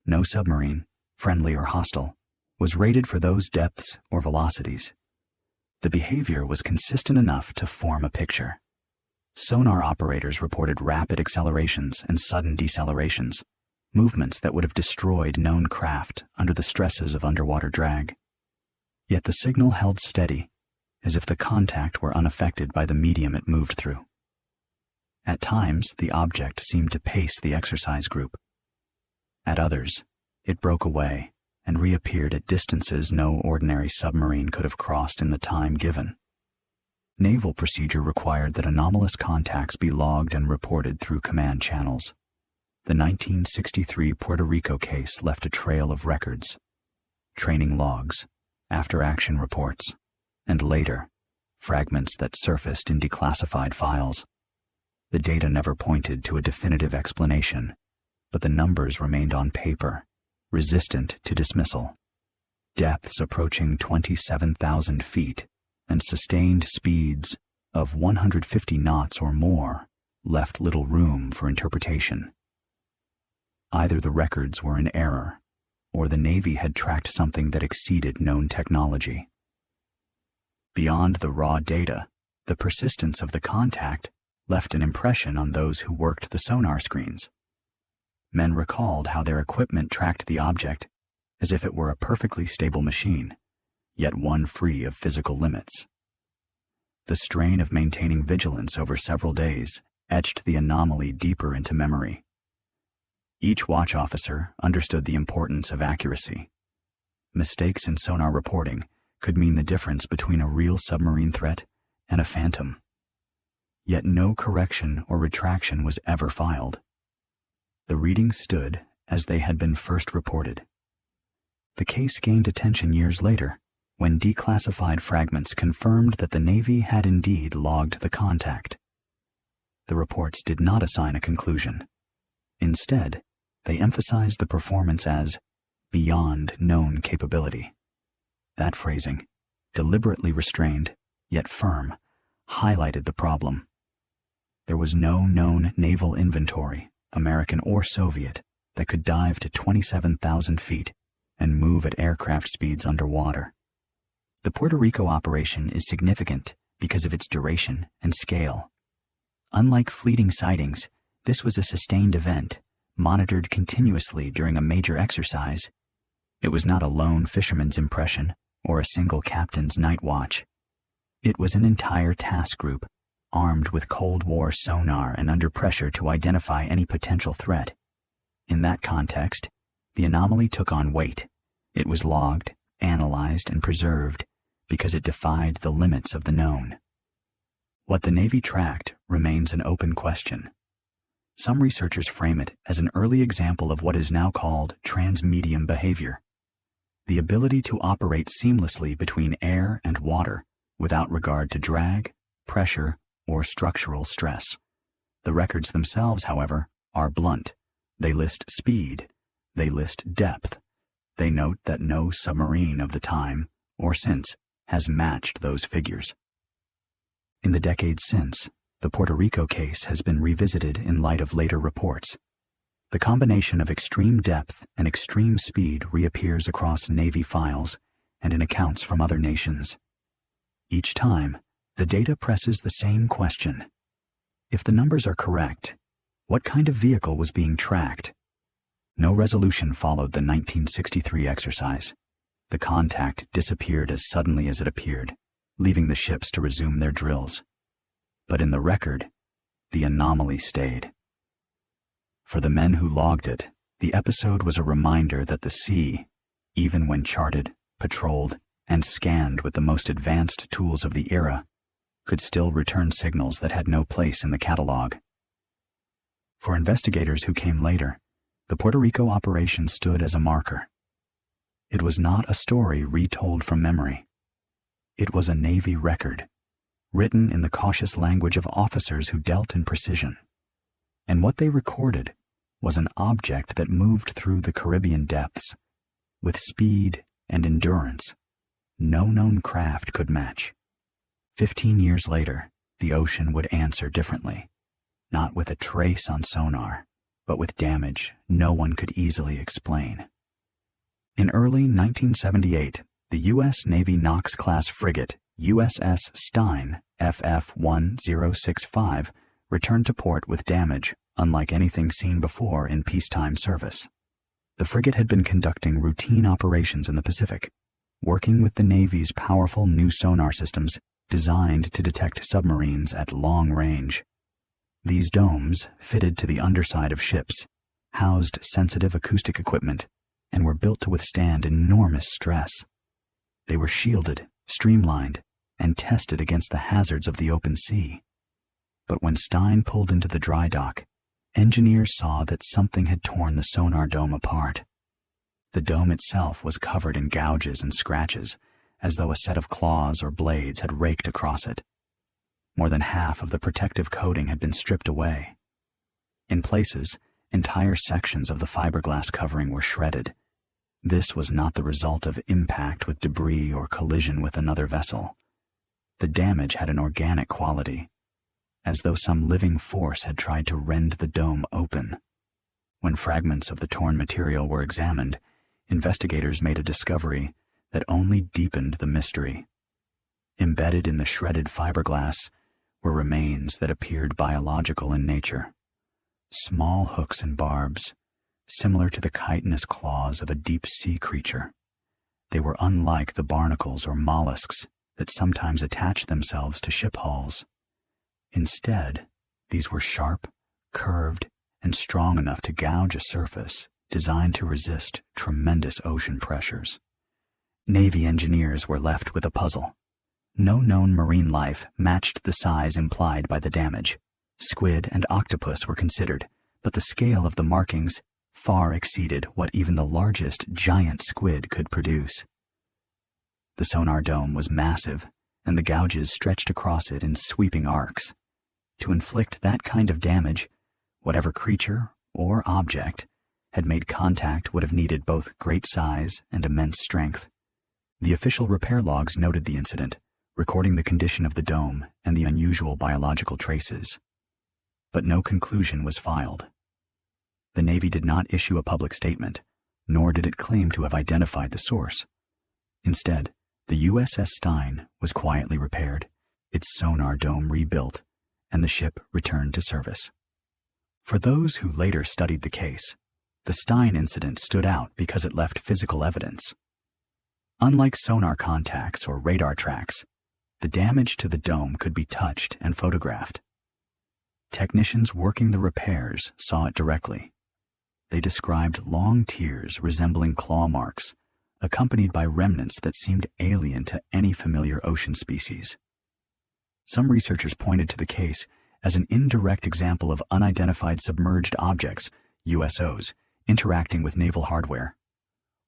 No submarine, friendly or hostile, was rated for those depths or velocities. The behavior was consistent enough to form a picture. Sonar operators reported rapid accelerations and sudden decelerations, movements that would have destroyed known craft under the stresses of underwater drag. Yet the signal held steady, as if the contact were unaffected by the medium it moved through. At times, the object seemed to pace the exercise group. At others, it broke away and reappeared at distances no ordinary submarine could have crossed in the time given. Naval procedure required that anomalous contacts be logged and reported through command channels. The 1963 Puerto Rico case left a trail of records, training logs, after-action reports, and later, fragments that surfaced in declassified files. The data never pointed to a definitive explanation, but the numbers remained on paper, resistant to dismissal. Depths approaching 27,000 feet and sustained speeds of 150 knots or more left little room for interpretation. Either the records were in error, or the Navy had tracked something that exceeded known technology. Beyond the raw data, the persistence of the contact left an impression on those who worked the sonar screens. Men recalled how their equipment tracked the object as if it were a perfectly stable machine, yet one free of physical limits. The strain of maintaining vigilance over several days etched the anomaly deeper into memory. Each watch officer understood the importance of accuracy. Mistakes in sonar reporting could mean the difference between a real submarine threat and a phantom. Yet no correction or retraction was ever filed. The readings stood as they had been first reported. The case gained attention years later, when declassified fragments confirmed that the Navy had indeed logged the contact. The reports did not assign a conclusion. Instead, they emphasized the performance as beyond known capability. That phrasing, deliberately restrained, yet firm, highlighted the problem. There was no known naval inventory, American or Soviet, that could dive to 27,000 feet and move at aircraft speeds underwater. The Puerto Rico operation is significant because of its duration and scale. Unlike fleeting sightings, this was a sustained event, monitored continuously during a major exercise. It was not a lone fisherman's impression or a single captain's night watch. It was an entire task group, armed with Cold War sonar and under pressure to identify any potential threat. In that context, the anomaly took on weight. It was logged, analyzed, and preserved because it defied the limits of the known. What the Navy tracked remains an open question. Some researchers frame it as an early example of what is now called transmedium behavior, the ability to operate seamlessly between air and water without regard to drag, pressure, or structural stress. The records themselves, however, are blunt. They list speed. They list depth. They note that no submarine of the time, or since, has matched those figures. In the decades since, the Puerto Rico case has been revisited in light of later reports. The combination of extreme depth and extreme speed reappears across Navy files and in accounts from other nations. Each time, the data presses the same question. If the numbers are correct, what kind of vehicle was being tracked? No resolution followed the 1963 exercise. The contact disappeared as suddenly as it appeared, leaving the ships to resume their drills. But in the record, the anomaly stayed. For the men who logged it, the episode was a reminder that the sea, even when charted, patrolled, and scanned with the most advanced tools of the era, could still return signals that had no place in the catalog. For investigators who came later, the Puerto Rico operation stood as a marker. It was not a story retold from memory. It was a Navy record, written in the cautious language of officers who dealt in precision. And what they recorded was an object that moved through the Caribbean depths with speed and endurance no known craft could match. 15 years later, the ocean would answer differently, not with a trace on sonar, but with damage no one could easily explain. In early 1978, the U.S. Navy Knox-class frigate USS Stein FF-1065 returned to port with damage unlike anything seen before in peacetime service. The frigate had been conducting routine operations in the Pacific, working with the Navy's powerful new sonar systems designed to detect submarines at long range. These domes, fitted to the underside of ships, housed sensitive acoustic equipment and were built to withstand enormous stress. They were shielded, streamlined, and tested against the hazards of the open sea. But when Stein pulled into the dry dock, engineers saw that something had torn the sonar dome apart. The dome itself was covered in gouges and scratches, as though a set of claws or blades had raked across it. More than half of the protective coating had been stripped away. In places, entire sections of the fiberglass covering were shredded. This was not the result of impact with debris or collision with another vessel. The damage had an organic quality, as though some living force had tried to rend the dome open. When fragments of the torn material were examined, investigators made a discovery that only deepened the mystery. Embedded in the shredded fiberglass were remains that appeared biological in nature. Small hooks and barbs, similar to the chitinous claws of a deep-sea creature. They were unlike the barnacles or mollusks that sometimes attach themselves to ship hulls. Instead, these were sharp, curved, and strong enough to gouge a surface designed to resist tremendous ocean pressures. Navy engineers were left with a puzzle. No known marine life matched the size implied by the damage. Squid and octopus were considered, but the scale of the markings far exceeded what even the largest giant squid could produce. The sonar dome was massive, and the gouges stretched across it in sweeping arcs. To inflict that kind of damage, whatever creature or object had made contact would have needed both great size and immense strength. The official repair logs noted the incident, recording the condition of the dome and the unusual biological traces. But no conclusion was filed. The Navy did not issue a public statement, nor did it claim to have identified the source. Instead, the USS Stein was quietly repaired, its sonar dome rebuilt, and the ship returned to service. For those who later studied the case, the Stein incident stood out because it left physical evidence. Unlike sonar contacts or radar tracks, the damage to the dome could be touched and photographed. Technicians working the repairs saw it directly. They described long tears resembling claw marks, accompanied by remnants that seemed alien to any familiar ocean species. Some researchers pointed to the case as an indirect example of unidentified submerged objects, USOs, interacting with naval hardware.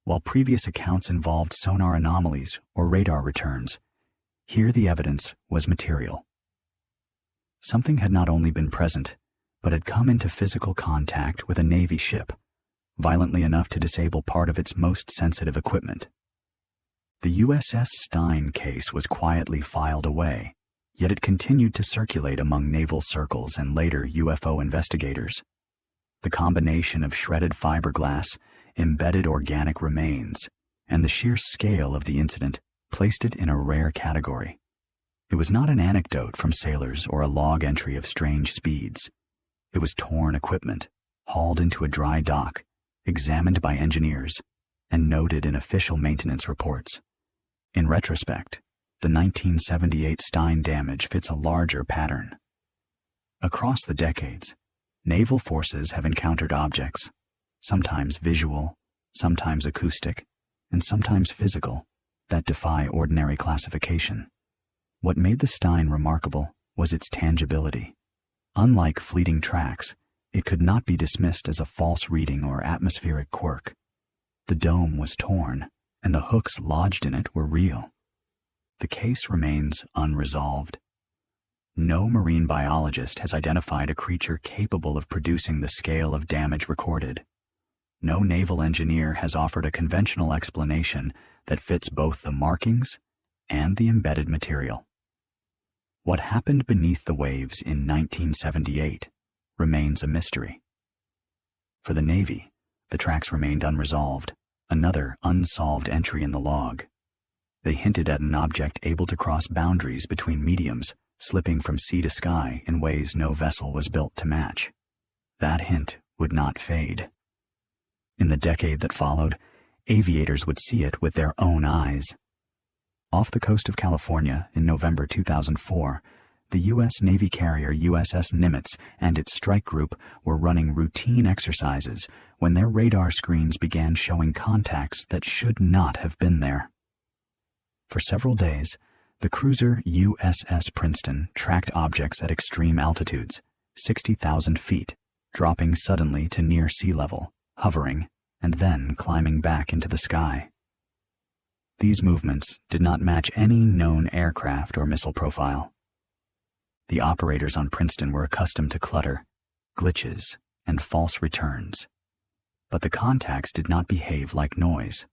While previous accounts involved sonar anomalies or radar returns, here the evidence was material. Something had not only been present, but had come into physical contact with a Navy ship, violently enough to disable part of its most sensitive equipment. The USS Stein case was quietly filed away, yet it continued to circulate among naval circles and later UFO investigators. The combination of shredded fiberglass, embedded organic remains, and the sheer scale of the incident placed it in a rare category. It was not an anecdote from sailors or a log entry of strange speeds. It was torn equipment, hauled into a dry dock, examined by engineers, and noted in official maintenance reports. In retrospect, the 1978 Stein damage fits a larger pattern. Across the decades, naval forces have encountered objects, sometimes visual, sometimes acoustic, and sometimes physical, that defy ordinary classification. What made the Stein remarkable was its tangibility. Unlike fleeting tracks, it could not be dismissed as a false reading or atmospheric quirk. The dome was torn, and the hooks lodged in it were real. The case remains unresolved. No marine biologist has identified a creature capable of producing the scale of damage recorded. No naval engineer has offered a conventional explanation that fits both the markings and the embedded material. What happened beneath the waves in 1978 remains a mystery. For the Navy, the tracks remained unresolved, another unsolved entry in the log. They hinted at an object able to cross boundaries between mediums, slipping from sea to sky in ways no vessel was built to match. That hint would not fade. In the decade that followed, aviators would see it with their own eyes. Off the coast of California in November 2004, the U.S. Navy carrier USS Nimitz and its strike group were running routine exercises when their radar screens began showing contacts that should not have been there. For several days, the cruiser USS Princeton tracked objects at extreme altitudes, 60,000 feet, dropping suddenly to near sea level, hovering, and then climbing back into the sky. These movements did not match any known aircraft or missile profile. The operators on Princeton were accustomed to clutter, glitches, and false returns. But the contacts did not behave like noise.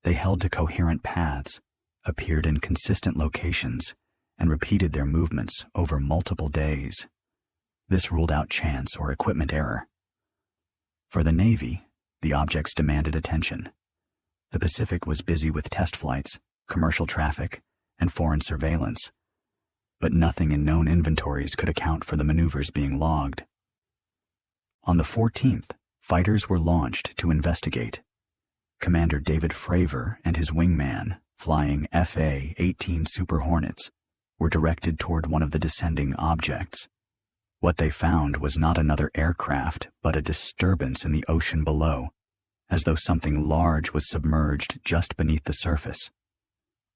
They held to coherent paths, appeared in consistent locations, and repeated their movements over multiple days. This ruled out chance or equipment error. For the Navy, the objects demanded attention. The Pacific was busy with test flights, commercial traffic, and foreign surveillance, but nothing in known inventories could account for the maneuvers being logged. On the 14th, fighters were launched to investigate. Commander David Fravor and his wingman, flying FA-18 Super Hornets, were directed toward one of the descending objects. What they found was not another aircraft, but a disturbance in the ocean below, as though something large was submerged just beneath the surface.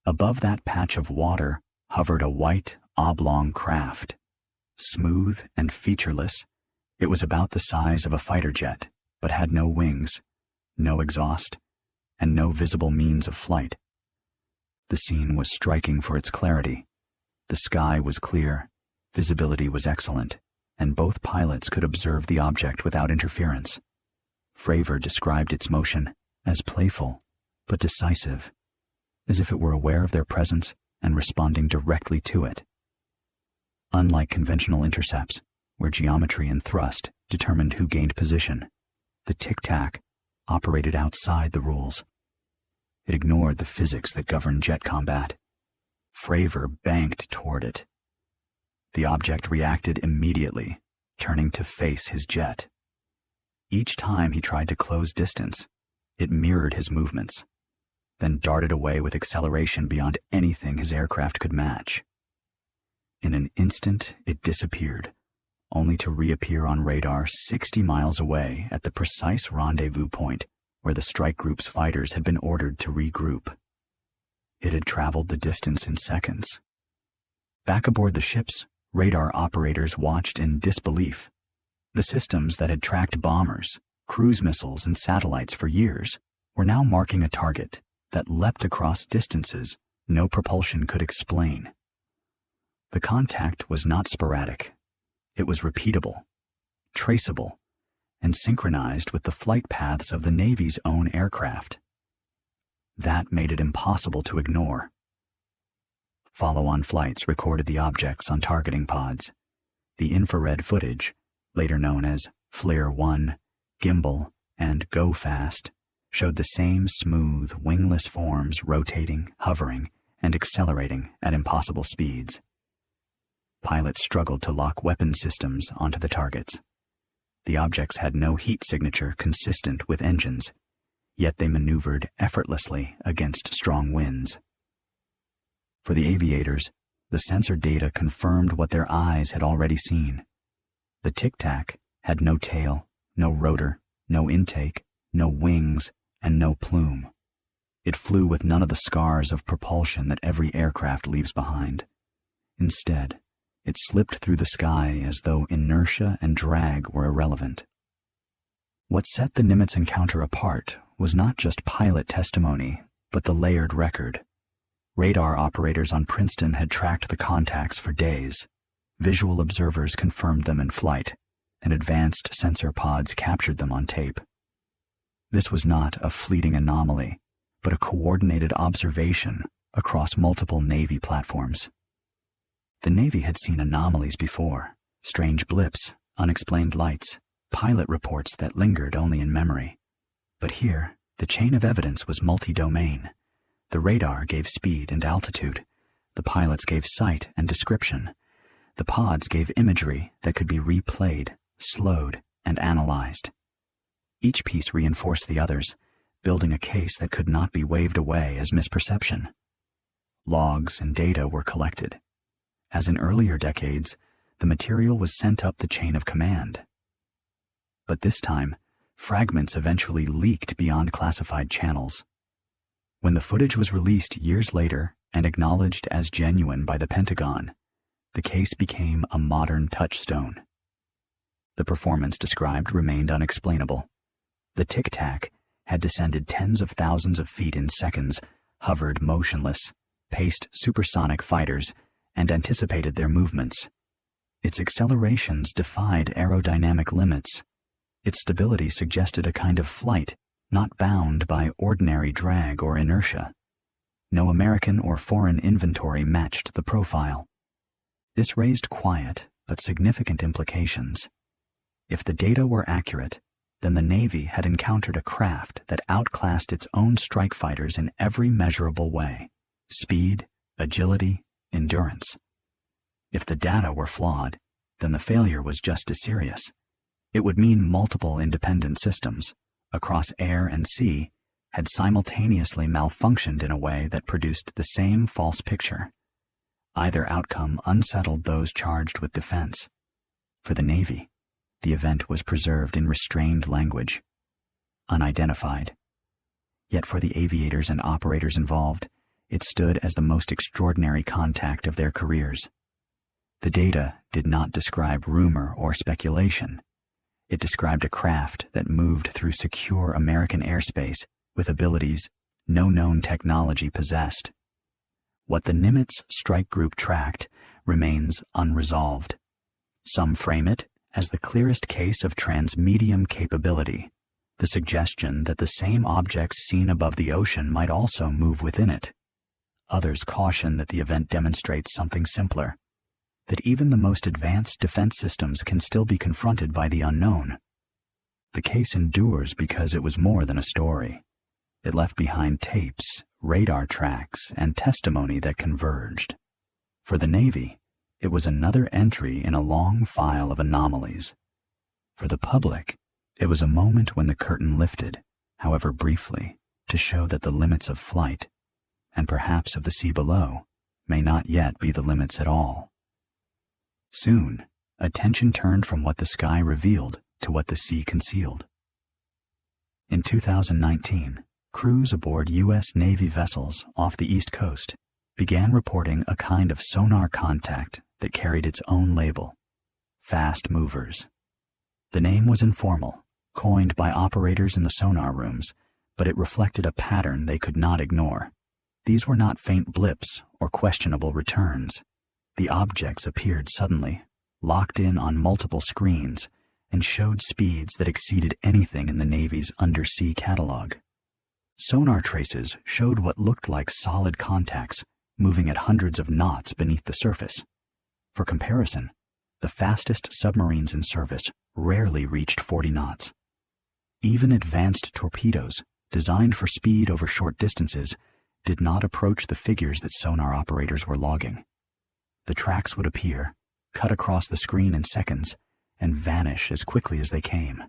Above that patch of water hovered a white, oblong craft. Smooth and featureless, it was about the size of a fighter jet, but had no wings, no exhaust, and no visible means of flight. The scene was striking for its clarity. The sky was clear, visibility was excellent, and both pilots could observe the object without interference. Fravor described its motion as playful, but decisive, as if it were aware of their presence and responding directly to it. Unlike conventional intercepts, where geometry and thrust determined who gained position, the Tic-Tac operated outside the rules. It ignored the physics that govern jet combat. Fravor banked toward it. The object reacted immediately, turning to face his jet. Each time he tried to close distance, it mirrored his movements, then darted away with acceleration beyond anything his aircraft could match. In an instant, it disappeared, only to reappear on radar 60 miles away at the precise rendezvous point where the strike group's fighters had been ordered to regroup. It had traveled the distance in seconds. Back aboard the ships, radar operators watched in disbelief. The systems that had tracked bombers, cruise missiles, and satellites for years were now marking a target that leapt across distances no propulsion could explain. The contact was not sporadic. It was repeatable, traceable, and synchronized with the flight paths of the Navy's own aircraft. That made it impossible to ignore. Follow-on flights recorded the objects on targeting pods. The infrared footage, later known as Flare 1, Gimbal, and Go Fast, showed the same smooth, wingless forms rotating, hovering, and accelerating at impossible speeds. Pilots struggled to lock weapon systems onto the targets. The objects had no heat signature consistent with engines, yet they maneuvered effortlessly against strong winds. For the aviators, the sensor data confirmed what their eyes had already seen. The Tic-Tac had no tail, no rotor, no intake, no wings, and no plume. It flew with none of the scars of propulsion that every aircraft leaves behind. Instead, it slipped through the sky as though inertia and drag were irrelevant. What set the Nimitz encounter apart was not just pilot testimony, but the layered record. Radar operators on Princeton had tracked the contacts for days. Visual observers confirmed them in flight, and advanced sensor pods captured them on tape. This was not a fleeting anomaly, but a coordinated observation across multiple Navy platforms. The Navy had seen anomalies before, strange blips, unexplained lights, pilot reports that lingered only in memory. But here, the chain of evidence was multi-domain. The radar gave speed and altitude. The pilots gave sight and description. The pods gave imagery that could be replayed, slowed, and analyzed. Each piece reinforced the others, building a case that could not be waved away as misperception. Logs and data were collected. As in earlier decades, the material was sent up the chain of command. But this time, fragments eventually leaked beyond classified channels. When the footage was released years later and acknowledged as genuine by the Pentagon, the case became a modern touchstone. The performance described remained unexplainable. The Tic-Tac had descended tens of thousands of feet in seconds, hovered motionless, paced supersonic fighters, and anticipated their movements. Its accelerations defied aerodynamic limits. Its stability suggested a kind of flight not bound by ordinary drag or inertia. No American or foreign inventory matched the profile. This raised quiet but significant implications. If the data were accurate, then the Navy had encountered a craft that outclassed its own strike fighters in every measurable way: speed, agility, endurance. If the data were flawed, then the failure was just as serious. It would mean multiple independent systems, across air and sea, had simultaneously malfunctioned in a way that produced the same false picture. Either outcome unsettled those charged with defense. For the Navy, the event was preserved in restrained language, unidentified. Yet for the aviators and operators involved, it stood as the most extraordinary contact of their careers. The data did not describe rumor or speculation. It described a craft that moved through secure American airspace with abilities no known technology possessed. What the Nimitz strike group tracked remains unresolved. Some frame it as the clearest case of transmedium capability, the suggestion that the same objects seen above the ocean might also move within it. Others caution that the event demonstrates something simpler, that even the most advanced defense systems can still be confronted by the unknown. The case endures because it was more than a story. It left behind tapes, radar tracks, and testimony that converged. For the Navy, it was another entry in a long file of anomalies. For the public, it was a moment when the curtain lifted, however briefly, to show that the limits of flight, and perhaps of the sea below, may not yet be the limits at all. Soon, attention turned from what the sky revealed to what the sea concealed. In 2019, crews aboard U.S. Navy vessels off the East Coast began reporting a kind of sonar contact that carried its own label: fast movers. The name was informal, coined by operators in the sonar rooms, but it reflected a pattern they could not ignore. These were not faint blips or questionable returns. The objects appeared suddenly, locked in on multiple screens, and showed speeds that exceeded anything in the Navy's undersea catalog. Sonar traces showed what looked like solid contacts, moving at hundreds of knots beneath the surface. For comparison, the fastest submarines in service rarely reached 40 knots. Even advanced torpedoes, designed for speed over short distances, did not approach the figures that sonar operators were logging. The tracks would appear, cut across the screen in seconds, and vanish as quickly as they came.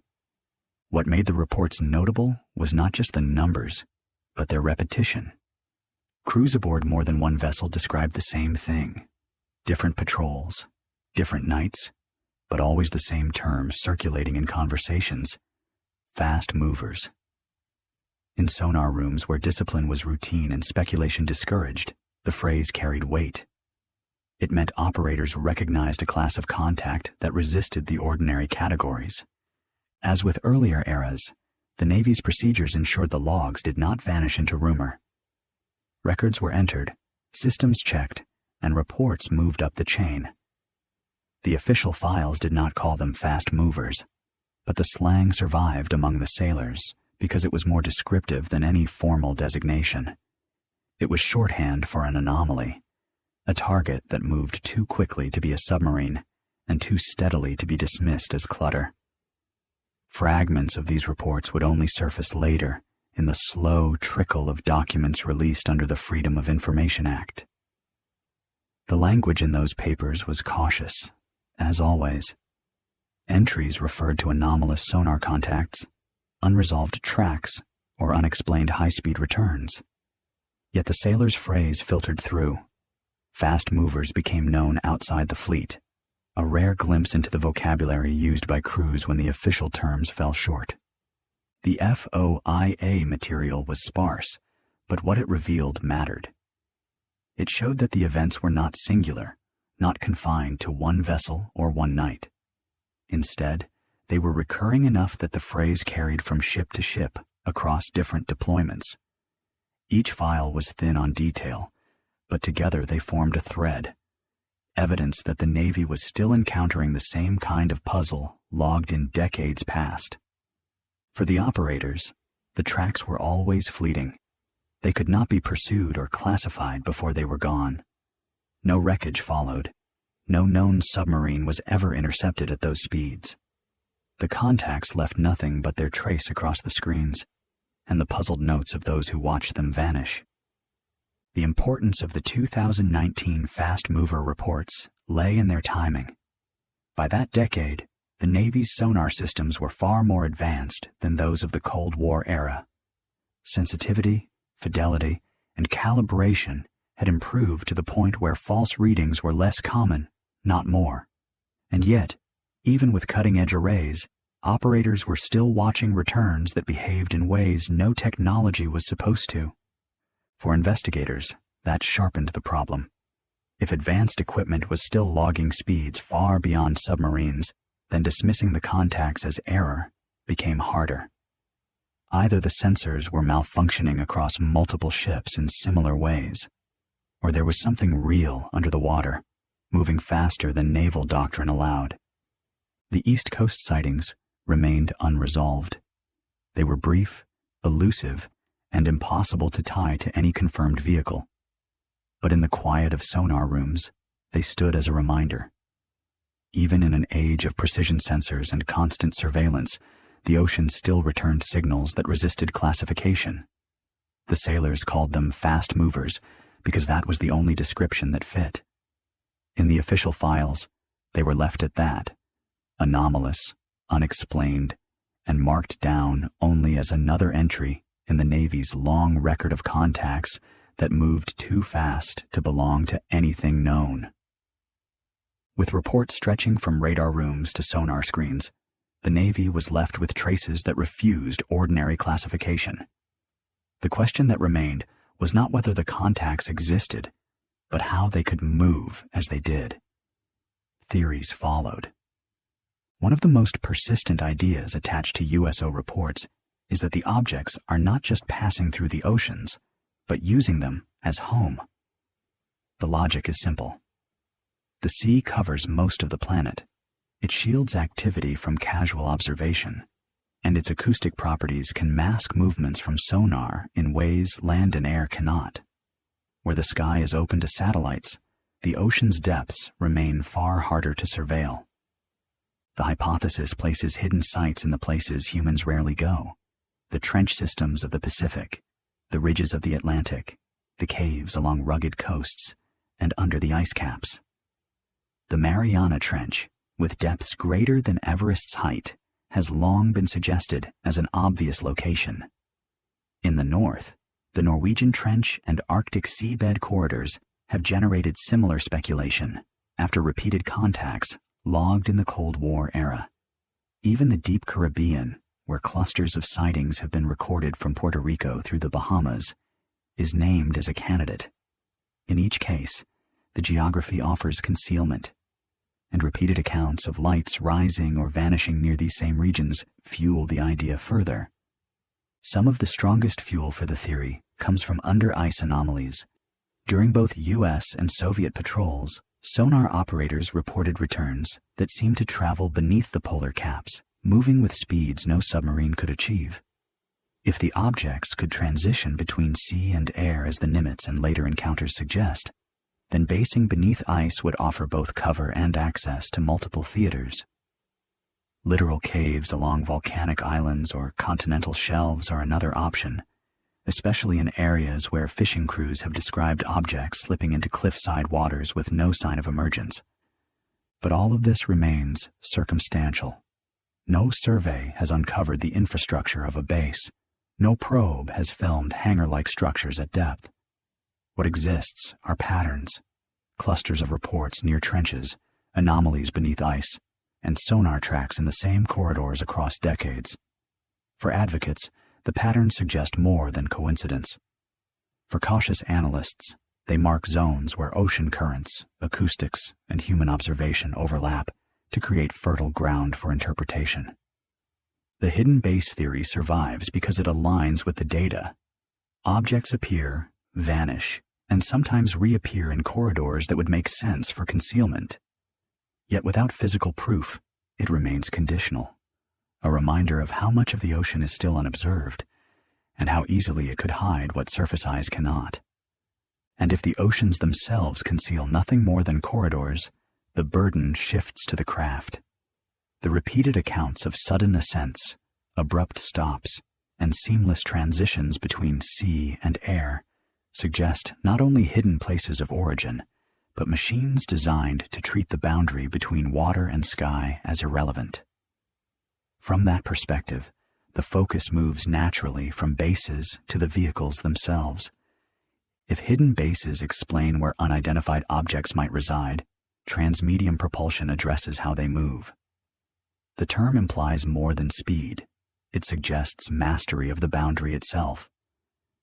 What made the reports notable was not just the numbers, but their repetition. Crews aboard more than one vessel described the same thing: different patrols, different nights, but always the same term circulating in conversations: fast movers. In sonar rooms where discipline was routine and speculation discouraged, the phrase carried weight. It meant operators recognized a class of contact that resisted the ordinary categories. As with earlier eras, the Navy's procedures ensured the logs did not vanish into rumor. Records were entered, systems checked, and reports moved up the chain. The official files did not call them fast movers, but the slang survived among the sailors because it was more descriptive than any formal designation. It was shorthand for an anomaly, a target that moved too quickly to be a submarine and too steadily to be dismissed as clutter. Fragments of these reports would only surface later in the slow trickle of documents released under the Freedom of Information Act. The language in those papers was cautious, as always. Entries referred to anomalous sonar contacts, unresolved tracks, or unexplained high-speed returns. Yet the sailors' phrase filtered through. Fast movers became known outside the fleet, a rare glimpse into the vocabulary used by crews when the official terms fell short. The FOIA material was sparse, but what it revealed mattered. It showed that the events were not singular, not confined to one vessel or one night. Instead, they were recurring enough that the phrase carried from ship to ship across different deployments. Each file was thin on detail, but together they formed a thread, evidence that the Navy was still encountering the same kind of puzzle logged in decades past. For the operators, the tracks were always fleeting. They could not be pursued or classified before they were gone. No wreckage followed. No known submarine was ever intercepted at those speeds. The contacts left nothing but their trace across the screens, and the puzzled notes of those who watched them vanish. The importance of the 2019 Fast Mover reports lay in their timing. By that decade, the Navy's sonar systems were far more advanced than those of the Cold War era. Sensitivity, fidelity, and calibration had improved to the point where false readings were less common, not more. And yet, even with cutting-edge arrays, operators were still watching returns that behaved in ways no technology was supposed to. For investigators, that sharpened the problem. If advanced equipment was still logging speeds far beyond submarines, then dismissing the contacts as error became harder. Either the sensors were malfunctioning across multiple ships in similar ways, or there was something real under the water, moving faster than naval doctrine allowed. The East Coast sightings remained unresolved. They were brief, elusive, and impossible to tie to any confirmed vehicle. But in the quiet of sonar rooms, they stood as a reminder. Even in an age of precision sensors and constant surveillance, the ocean still returned signals that resisted classification. The sailors called them fast movers because that was the only description that fit. In the official files, they were left at that, anomalous, unexplained, and marked down only as another entry in the Navy's long record of contacts that moved too fast to belong to anything known. With reports stretching from radar rooms to sonar screens, the Navy was left with traces that refused ordinary classification. The question that remained was not whether the contacts existed, but how they could move as they did. Theories followed. One of the most persistent ideas attached to USO reports is that the objects are not just passing through the oceans, but using them as home. The logic is simple. The sea covers most of the planet. It shields activity from casual observation, and its acoustic properties can mask movements from sonar in ways land and air cannot. Where the sky is open to satellites, the ocean's depths remain far harder to surveil. The hypothesis places hidden sites in the places humans rarely go: the trench systems of the Pacific, the ridges of the Atlantic, the caves along rugged coasts, and under the ice caps. The Mariana Trench, with depths greater than Everest's height, has long been suggested as an obvious location. In the north, the Norwegian Trench and Arctic seabed corridors have generated similar speculation after repeated contacts logged in the Cold War era. Even the deep Caribbean, where clusters of sightings have been recorded from Puerto Rico through the Bahamas, is named as a candidate. In each case, the geography offers concealment, and repeated accounts of lights rising or vanishing near these same regions fuel the idea further. Some of the strongest fuel for the theory comes from under-ice anomalies. During both US and Soviet patrols, sonar operators reported returns that seemed to travel beneath the polar caps, moving with speeds no submarine could achieve. If the objects could transition between sea and air as the Nimitz and later encounters suggest, then basing beneath ice would offer both cover and access to multiple theaters. Literal caves along volcanic islands or continental shelves are another option, especially in areas where fishing crews have described objects slipping into cliffside waters with no sign of emergence. But all of this remains circumstantial. No survey has uncovered the infrastructure of a base. No probe has filmed hangar-like structures at depth. What exists are patterns, clusters of reports near trenches, anomalies beneath ice, and sonar tracks in the same corridors across decades. For advocates, the patterns suggest more than coincidence. For cautious analysts, they mark zones where ocean currents, acoustics, and human observation overlap to create fertile ground for interpretation. The hidden base theory survives because it aligns with the data. Objects appear, vanish, and sometimes reappear in corridors that would make sense for concealment. Yet without physical proof, it remains conditional, a reminder of how much of the ocean is still unobserved, and how easily it could hide what surface eyes cannot. And if the oceans themselves conceal nothing more than corridors, the burden shifts to the craft. The repeated accounts of sudden ascents, abrupt stops, and seamless transitions between sea and air suggest not only hidden places of origin, but machines designed to treat the boundary between water and sky as irrelevant. From that perspective, the focus moves naturally from bases to the vehicles themselves. If hidden bases explain where unidentified objects might reside, transmedium propulsion addresses how they move. The term implies more than speed. It suggests mastery of the boundary itself.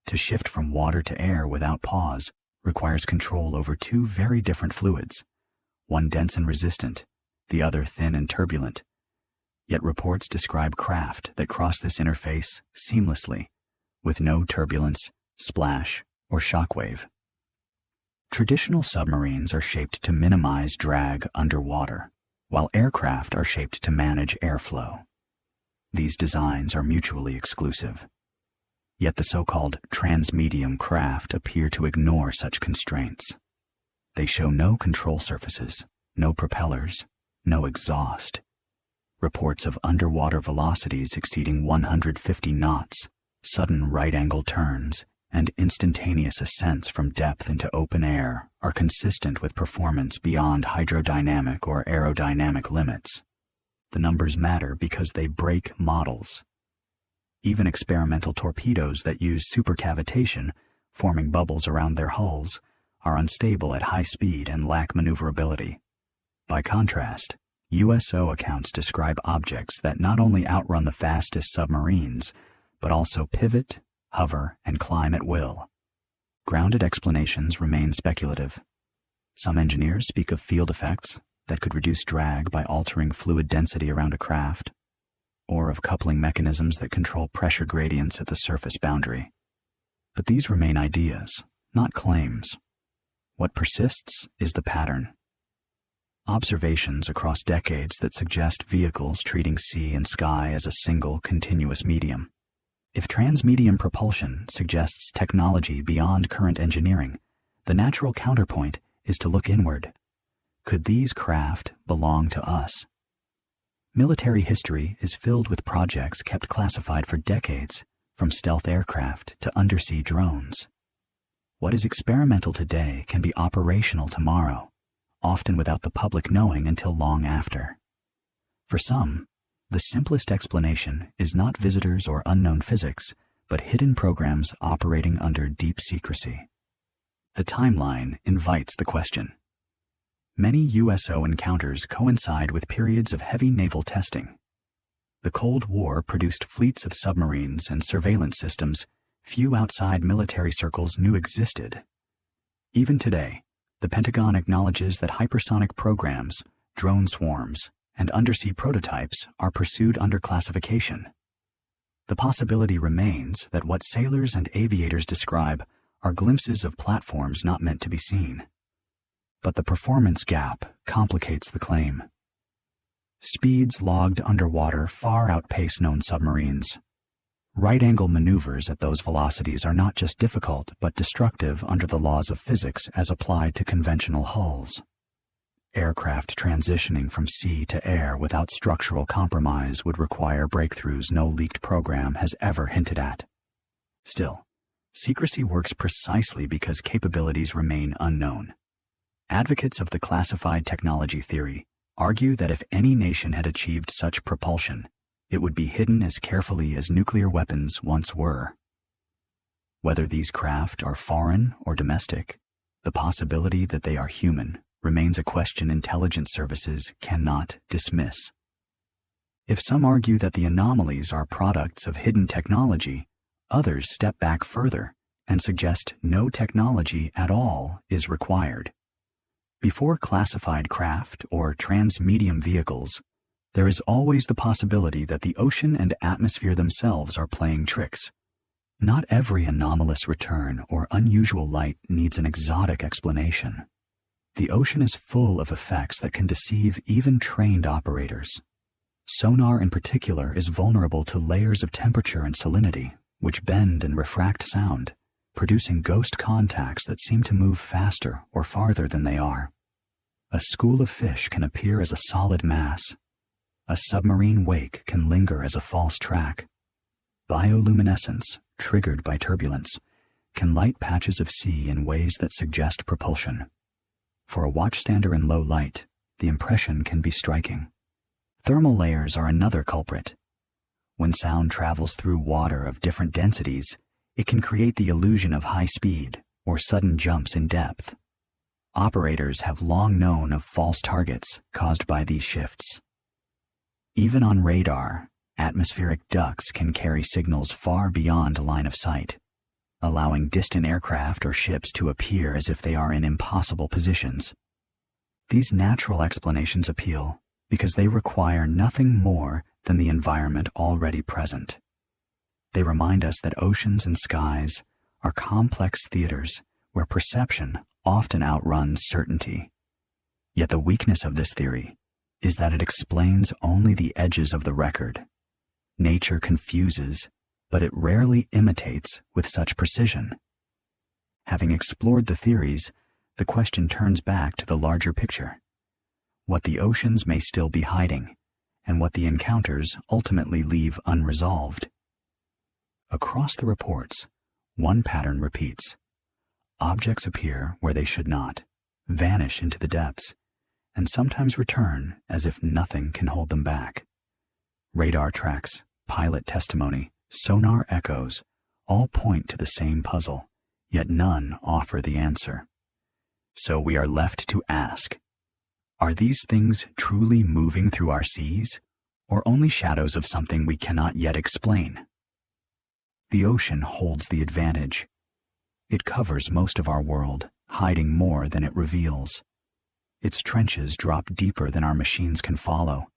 To shift from water to air without pause requires control over two very different fluids, one dense and resistant, the other thin and turbulent. Yet reports describe craft that cross this interface seamlessly, with no turbulence, splash, or shockwave. Traditional submarines are shaped to minimize drag underwater, while aircraft are shaped to manage airflow. These designs are mutually exclusive. Yet the so-called transmedium craft appear to ignore such constraints. They show no control surfaces, no propellers, no exhaust. Reports of underwater velocities exceeding 150 knots, sudden right-angle turns, and instantaneous ascents from depth into open air are consistent with performance beyond hydrodynamic or aerodynamic limits. The numbers matter because they break models. Even experimental torpedoes that use supercavitation, forming bubbles around their hulls, are unstable at high speed and lack maneuverability. By contrast, USO accounts describe objects that not only outrun the fastest submarines, but also pivot, hover, and climb at will. Grounded explanations remain speculative. Some engineers speak of field effects that could reduce drag by altering fluid density around a craft, or of coupling mechanisms that control pressure gradients at the surface boundary. But these remain ideas, not claims. What persists is the pattern. Observations across decades that suggest vehicles treating sea and sky as a single, continuous medium. If transmedium propulsion suggests technology beyond current engineering, the natural counterpoint is to look inward. Could these craft belong to us? Military history is filled with projects kept classified for decades, from stealth aircraft to undersea drones. What is experimental today can be operational tomorrow, often without the public knowing until long after. For some, the simplest explanation is not visitors or unknown physics, but hidden programs operating under deep secrecy. The timeline invites the question. Many USO encounters coincide with periods of heavy naval testing. The Cold War produced fleets of submarines and surveillance systems few outside military circles knew existed. Even today, the Pentagon acknowledges that hypersonic programs, drone swarms, and undersea prototypes are pursued under classification. the possibility remains that what sailors and aviators describe are glimpses of platforms not meant to be seen. But the performance gap complicates the claim. Speeds logged underwater far outpace known submarines. Right-angle maneuvers at those velocities are not just difficult but destructive under the laws of physics as applied to conventional hulls. Aircraft transitioning from sea to air without structural compromise would require breakthroughs no leaked program has ever hinted at. Still, secrecy works precisely because capabilities remain unknown. Advocates of the classified technology theory argue that if any nation had achieved such propulsion, it would be hidden as carefully as nuclear weapons once were. Whether these craft are foreign or domestic, the possibility that they are human remains a question intelligence services cannot dismiss. If some argue that the anomalies are products of hidden technology, others step back further and suggest no technology at all is required. Before classified craft or transmedium vehicles, there is always the possibility that the ocean and atmosphere themselves are playing tricks. Not every anomalous return or unusual light needs an exotic explanation. The ocean is full of effects that can deceive even trained operators. Sonar in particular is vulnerable to layers of temperature and salinity, which bend and refract sound, producing ghost contacts that seem to move faster or farther than they are. A school of fish can appear as a solid mass. A submarine wake can linger as a false track. Bioluminescence, triggered by turbulence, can light patches of sea in ways that suggest propulsion. For a watchstander in low light, the impression can be striking. Thermal layers are another culprit. When sound travels through water of different densities, it can create the illusion of high speed or sudden jumps in depth. Operators have long known of false targets caused by these shifts. Even on radar, atmospheric ducts can carry signals far beyond line of sight, allowing distant aircraft or ships to appear as if they are in impossible positions. These natural explanations appeal because they require nothing more than the environment already present. They remind us that oceans and skies are complex theaters where perception often outruns certainty. Yet the weakness of this theory is that it explains only the edges of the record. Nature confuses, but it rarely imitates with such precision. Having explored the theories, the question turns back to the larger picture: what the oceans may still be hiding, and what the encounters ultimately leave unresolved. Across the reports, one pattern repeats. Objects appear where they should not, vanish into the depths, and sometimes return as if nothing can hold them back. Radar tracks, pilot testimony, sonar echoes, all point to the same puzzle, yet none offer the answer. So we are left to ask, are these things truly moving through our seas, or only shadows of something we cannot yet explain? The ocean holds the advantage. It covers most of our world, hiding more than it reveals. Its trenches drop deeper than our machines can follow.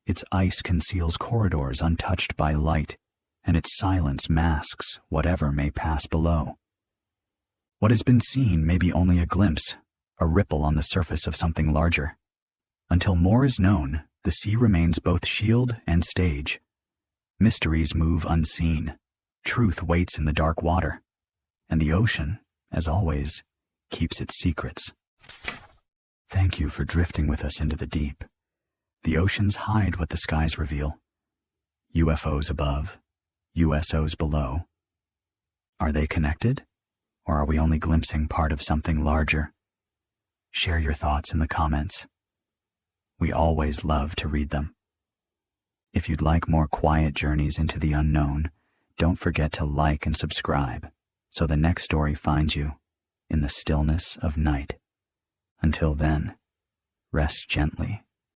Its ice conceals corridors untouched by light, and its silence masks whatever may pass below. What has been seen may be only a glimpse, a ripple on the surface of something larger. Until more is known, the sea remains both shield and stage. Mysteries move unseen. Truth waits in the dark water. And the ocean, as always, keeps its secrets. Thank you for drifting with us into the deep. The oceans hide what the skies reveal. UFOs above, USOs below. Are they connected? Or are we only glimpsing part of something larger? Share your thoughts in the comments. We always love to read them. If you'd like more quiet journeys into the unknown, don't forget to like and subscribe so the next story finds you in the stillness of night. Until then, rest gently